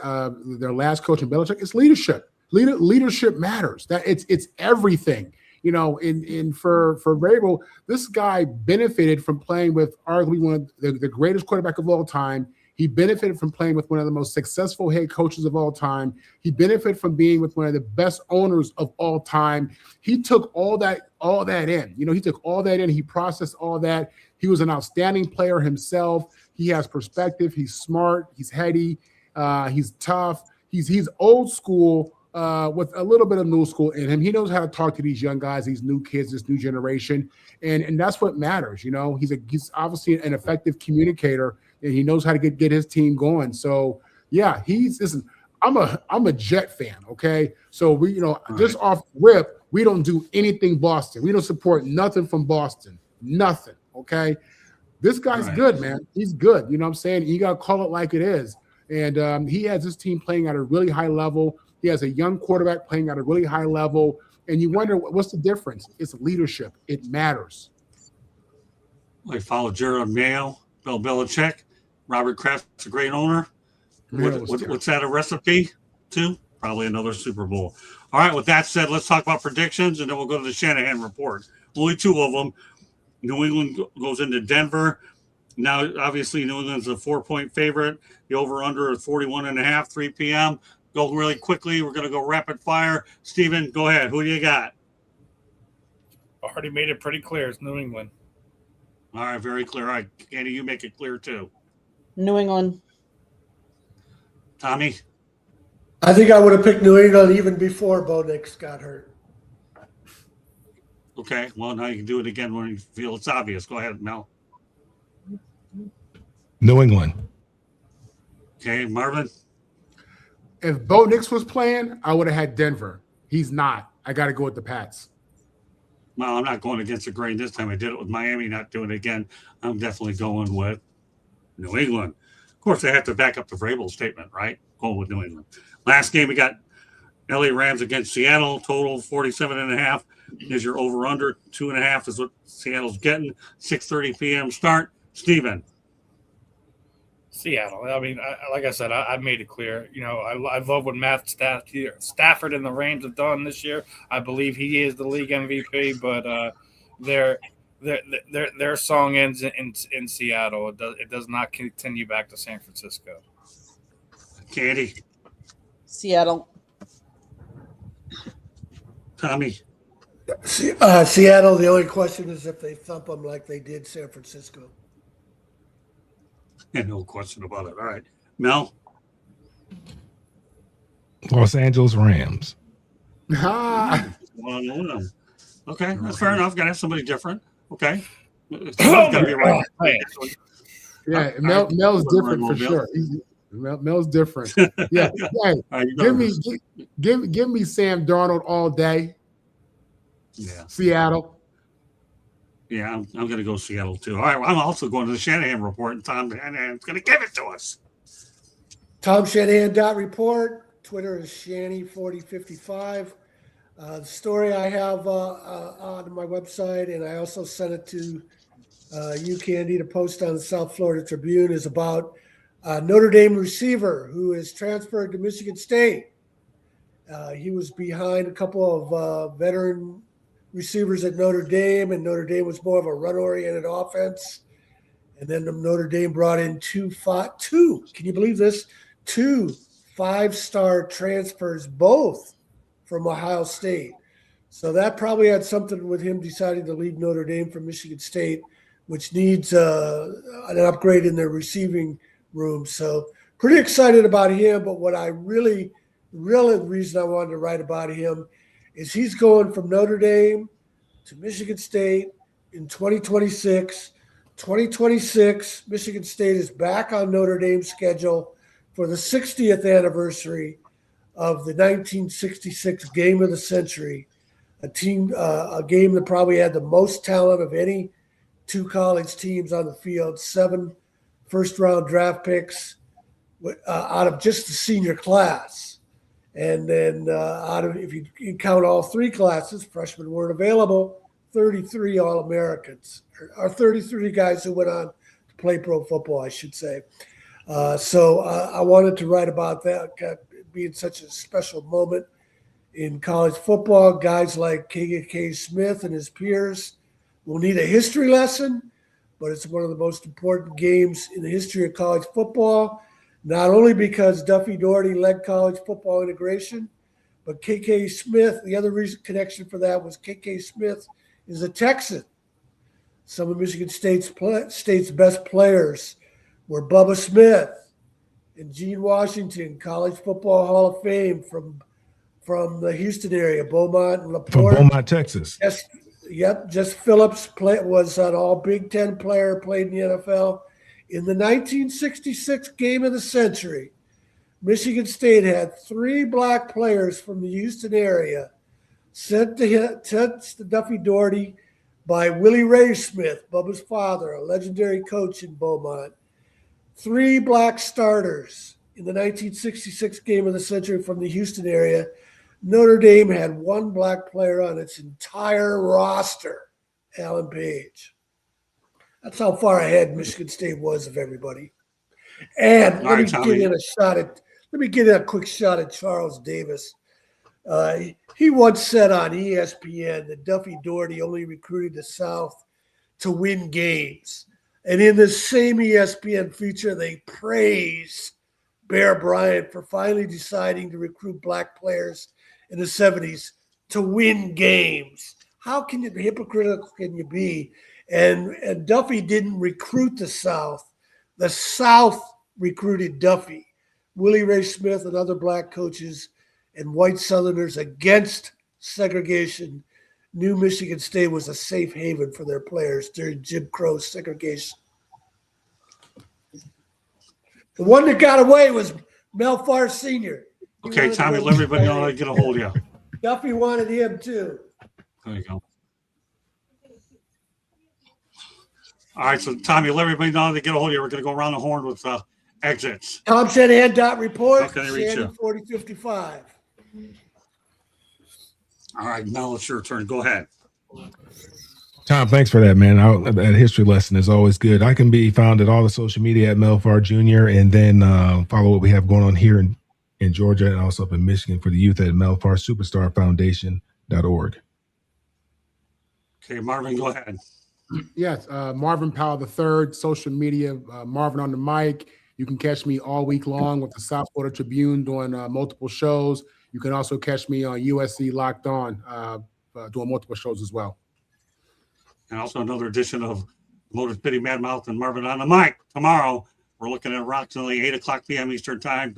their last coach in Belichick is leadership. Leadership matters. That it's everything. For Vrabel, this guy benefited from playing with arguably one of the greatest quarterback of all time. He benefited from playing with one of the most successful head coaches of all time. He benefited from being with one of the best owners of all time. He took all that in. He took all that in. He processed all that. He was an outstanding player himself. He has perspective. He's smart. He's heady. He's tough. He's old school with a little bit of new school in him. He knows how to talk to these young guys, these new kids, this new generation, and that's what matters. He's obviously an effective communicator. And he knows how to get his team going. So yeah, I'm a Jet fan. Okay. So we, just off rip, we don't do anything Boston. We don't support nothing from Boston. Nothing. Okay. This guy's good, man. He's good. You know what I'm saying? You got to call it like it is. And he has his team playing at a really high level. He has a young quarterback playing at a really high level. And you wonder what's the difference? It's leadership. It matters. I follow Jared Mayo, Bill Belichick. Robert Kraft's a great owner. What's that a recipe to? Probably another Super Bowl. All right, with that said, let's talk about predictions, and then we'll go to the Shanahan report. Only 2 of them. New England goes into Denver. Now, obviously, New England's a 4-point favorite. The over-under is 41.5, 3 p.m. Go really quickly. We're going to go rapid fire. Steven, go ahead. Who do you got? Already made it pretty clear. It's New England. All right, very clear. All right, Andy, you make it clear, too. New England. Tommy? I think I would have picked New England even before Bo Nix got hurt. Okay, well, now you can do it again when you feel it's obvious. Go ahead, Mel. New England. Okay, Marvin. If Bo Nix was playing, I would have had Denver. He's not. I got to go with the Pats. Well, I'm not going against the grain this time. I did it with Miami, not doing it again. I'm definitely going with New England. Of course, they have to back up the Vrabel statement, right? Going with New England. Last game, we got LA Rams against Seattle. Total 47.5 is your over-under. 2.5 is what Seattle's getting. 6:30 p.m. start. Steven. Seattle. I mean, like I said, I made it clear. You know, I love what Matt Stafford and the Rams have done this year. I believe he is the league MVP, but their song ends in Seattle. It does not continue back to San Francisco. Candy. Seattle. Tommy. Seattle. The only question is if they thump them like they did San Francisco. Yeah, no question about it. All right. Mel. Los Angeles Rams. Ah, Okay, that's fair enough. Got to have somebody different. Okay. Somebody's got to be right. yeah, Mel's different for sure. Mel's different. Yeah, give me Sam Darnold all day. Yeah. Seattle. Yeah, I'm going to go Seattle too. All right, I'm also going to the Shanahan report, and Tom Shanahan's going to give it to us. TomShanahan.report. Twitter is Shanny4055. The story I have on my website, and I also sent it to you, Candy, to post on the South Florida Tribune, is about Notre Dame receiver who is transferred to Michigan State. He was behind a couple of veteran receivers at Notre Dame, and Notre Dame was more of a run-oriented offense. And then Notre Dame brought in two, can you believe this? 2 5-star transfers, both from Ohio State. So that probably had something with him deciding to leave Notre Dame for Michigan State, which needs an upgrade in their receiving room. So pretty excited about him. But what I really the reason I wanted to write about him is he's going from Notre Dame to Michigan State in 2026. 2026, Michigan State is back on Notre Dame's schedule for the 60th anniversary of the 1966 game of the century, a game that probably had the most talent of any two college teams on the field, 7 first-round draft picks out of just the senior class. And then if you count all 3 classes, freshmen weren't available, 33 All-Americans, or 33 guys who went on to play pro football, I should say. So I wanted to write about that being such a special moment in college football. Guys like K.K. Smith and his peers will need a history lesson, but it's one of the most important games in the history of college football. Not only because Duffy Daugherty led college football integration, but K.K. Smith, the other reason connection for that was K.K. Smith is a Texan. Some of Michigan State's best players were Bubba Smith and Gene Washington, College Football Hall of Fame from the Houston area, Beaumont and LaPorte. From Beaumont, Texas. Jess Phillips was an all Big Ten player, played in the NFL. In the 1966 game of the century, Michigan State had 3 black players from the Houston area sent to Duffy Daugherty by Willie Ray Smith, Bubba's father, a legendary coach in Beaumont. 3 black starters in the 1966 game of the century from the Houston area. Notre Dame had 1 black player on its entire roster, Alan Page. That's how far ahead Michigan State was of everybody. And let me get in a quick shot at Charles Davis. He once said on ESPN that Duffy Daugherty only recruited the South to win games. And in the same ESPN feature, they praised Bear Bryant for finally deciding to recruit black players in the 70s to win games. How hypocritical can you be? And Duffy didn't recruit the South. The South recruited Duffy. Willie Ray Smith and other black coaches and white Southerners against segregation New Michigan State was a safe haven for their players during Jim Crow's segregation. The one that got away was Melfar Sr. He Okay, wanted to Tommy, go let everybody know how to play. get a hold of you. Duffy wanted him too. There you go. All right, so Tommy, let everybody know how to get a hold of you. We're going to go around the horn with exits. Tom Shanahan dot report. How can I reach Shannon you? 4055. All right, now it's your turn. Go ahead. Tom, thanks for that, man. That history lesson is always good. I can be found at all the social media at Melfar Jr. and then follow what we have going on here in Georgia and also up in Michigan for the youth at melfarsuperstarfoundation.org. Okay, Marvin, go ahead. Yes, Marvin Powell III, social media, Marvin on the mic. You can catch me all week long with the South Florida Tribune doing multiple shows. You can also catch me on USC Locked On doing multiple shows as well. And also another edition of Motor City Mad Mouth and Marvin on the mic. Tomorrow, we're looking at approximately 8 o'clock p.m. Eastern Time.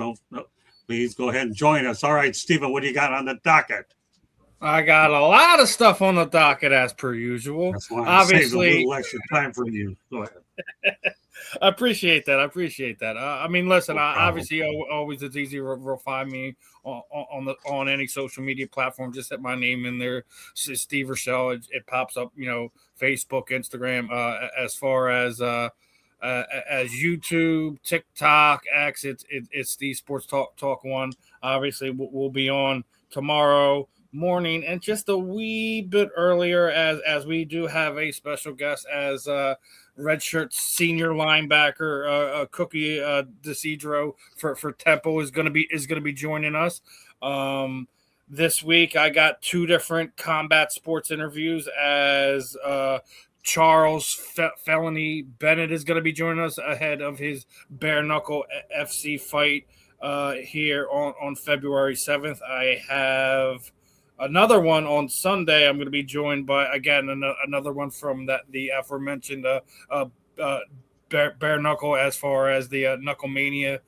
Please go ahead and join us. All right, Stephen, what do you got on the docket? I got a lot of stuff on the docket as per usual. That's why I saved a Obviously, little extra time for you. Go ahead. I appreciate that. I mean, listen. No problem. Obviously, always it's easy to find me on any social media platform. Just hit my name in there, Steve Rochelle. It pops up. Facebook, Instagram. As far as YouTube, TikTok, X, it's the Sports Talk one. Obviously, we'll be on tomorrow morning and just a wee bit earlier as we do have a special guest as redshirt senior linebacker Cookie DeCedro for Temple is going to be joining us this week. I got 2 different combat sports interviews as Charles Felony Bennett is going to be joining us ahead of his bare knuckle FC fight here on February 7th. I have another one on Sunday. I'm going to be joined by, again, another one from the aforementioned bare knuckle as far as the Knuckle Mania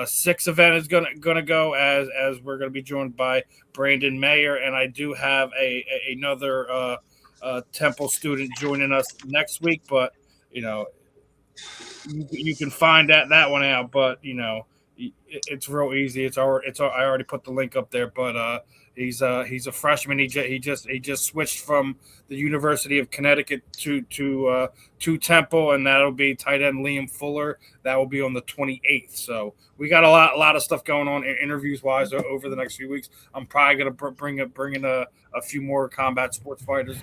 6 event is going to go as we're going to be joined by Brandon Mayer. And I do have another Temple student joining us next week, but you can find that one out, but it's real easy. I already put the link up there, but he's a freshman. He just switched from the University of Connecticut to Temple, and that'll be tight end Liam Fuller. That will be on the 28th. So we got a lot of stuff going on interviews wise over the next few weeks. I'm probably gonna bring in a few more combat sports fighters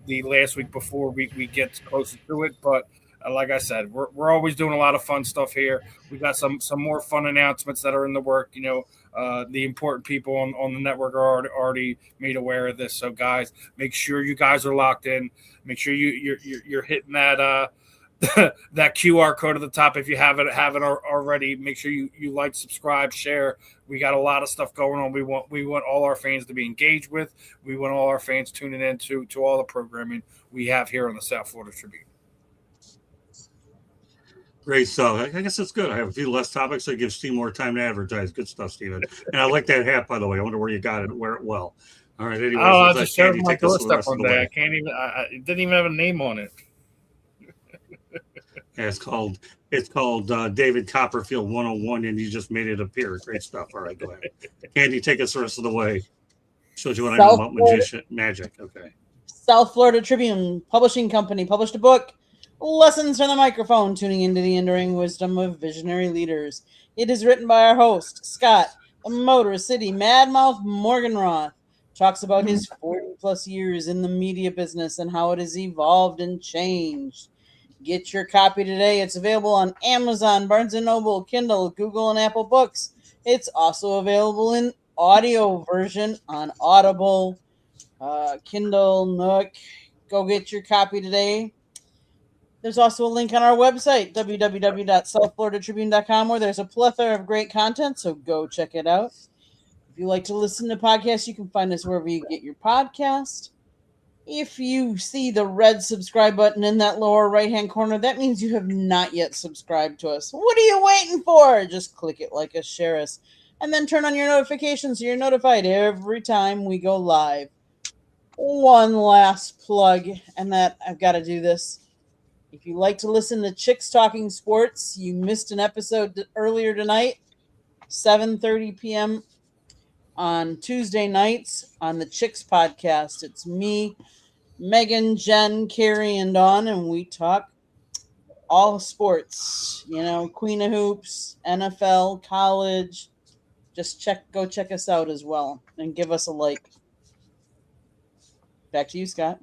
the last week before we get closer to it, but. Like I said, we're always doing a lot of fun stuff here. We got some more fun announcements that are in the work. The important people on the network are already made aware of this. So, guys, make sure you guys are locked in. Make sure you're hitting that that QR code at the top if you haven't already. Make sure you like, subscribe, share. We got a lot of stuff going on. We want all our fans to be engaged with. We want all our fans tuning in to all the programming we have here on the South Florida Tribune. Great stuff. I guess it's good. I have a few less topics that give Steve more time to advertise. Good stuff, Steven. And I like that hat, by the way. I wonder where you got it. Wear it well. All right. Anyways, I just showed my doorstep one day. I can't even. It didn't even have a name on it. Yeah, it's called David Copperfield 101, and you just made it appear. Great stuff. All right, go ahead. Candy, take us the rest of the way. Shows you what I know about magic. Okay. South Florida Tribune Publishing Company published a book, Lessons from the Microphone, Tuning into the Enduring Wisdom of Visionary Leaders. It is written by our host, Scott, the Motor City Madmouth Morganroth. Talks about his 40-plus years in the media business and how it has evolved and changed. Get your copy today. It's available on Amazon, Barnes & Noble, Kindle, Google, and Apple Books. It's also available in audio version on Audible, Kindle, Nook. Go get your copy today. There's also a link on our website, www.southfloridatribune.com, where there's a plethora of great content, so go check it out. If you like to listen to podcasts, you can find us wherever you get your podcast. If you see the red subscribe button in that lower right-hand corner, that means you have not yet subscribed to us. What are you waiting for? Just click it, like us, share us, and then turn on your notifications so you're notified every time we go live. one last plug, and that I've got to do this. If you like to listen to Chicks Talking Sports, you missed an episode earlier tonight, 7:30 p.m. on Tuesday nights on the Chicks podcast. It's me, Megan, Jen, Carrie, and Dawn, and we talk all sports. You know, Queen of Hoops, NFL, college. Just go check us out as well, and give us a like. Back to you, Scott.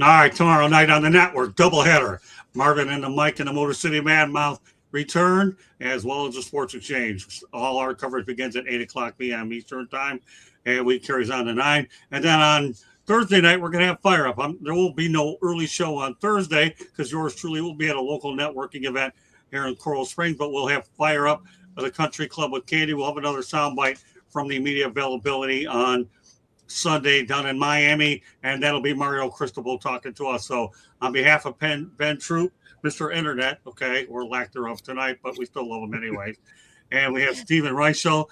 All right, tomorrow night on the network, doubleheader. Marvin and the Mike and the Motor City Madmouth return, as well as the Sports Exchange. All our coverage begins at 8 o'clock p.m. Eastern Time, and we carries on to 9. And then on Thursday night, we're going to have Fire Up. There will be no early show on Thursday because yours truly will be at a local networking event here in Coral Springs, but we'll have Fire Up at the Country Club with Candy. We'll have another soundbite from the media availability on Sunday down in Miami, and that'll be Mario Cristobal talking to us. So on behalf of Ben Troop, Mr. Internet, okay, or lack thereof tonight, but we still love him anyways. And we have Stephen Reichel,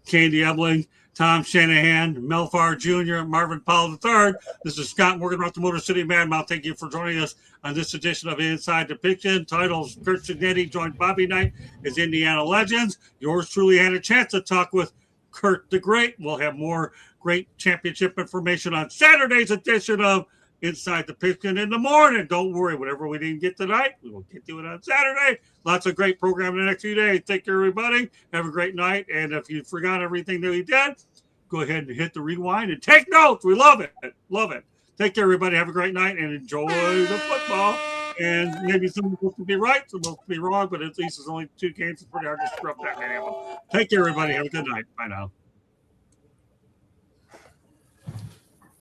Candy Ebling, Tom Shanahan, Melfar Jr., Marvin Powell III. This is Scott Morgan, the Motor City Madmouth. Thank you for joining us on this edition of Inside the Pigskin. Titles: Curt Cignetti joined Bobby Knight as Indiana Legends. Yours truly had a chance to talk with Curt the Great. We'll have more great championship information on Saturday's edition of Inside the Pigskin in the morning. Don't worry, whatever we didn't get tonight, we will get to it on Saturday. Lots of great program in the next few days. Take care, everybody. Have a great night. And if you forgot everything that we did, go ahead and hit the rewind and take notes. We love it. Love it. Take care, everybody. Have a great night and enjoy the football. And maybe some of us will be right, some will be wrong, but at least it's only 2 games. It's pretty hard to screw up that many of them. Take care, everybody. Have a good night. Bye now.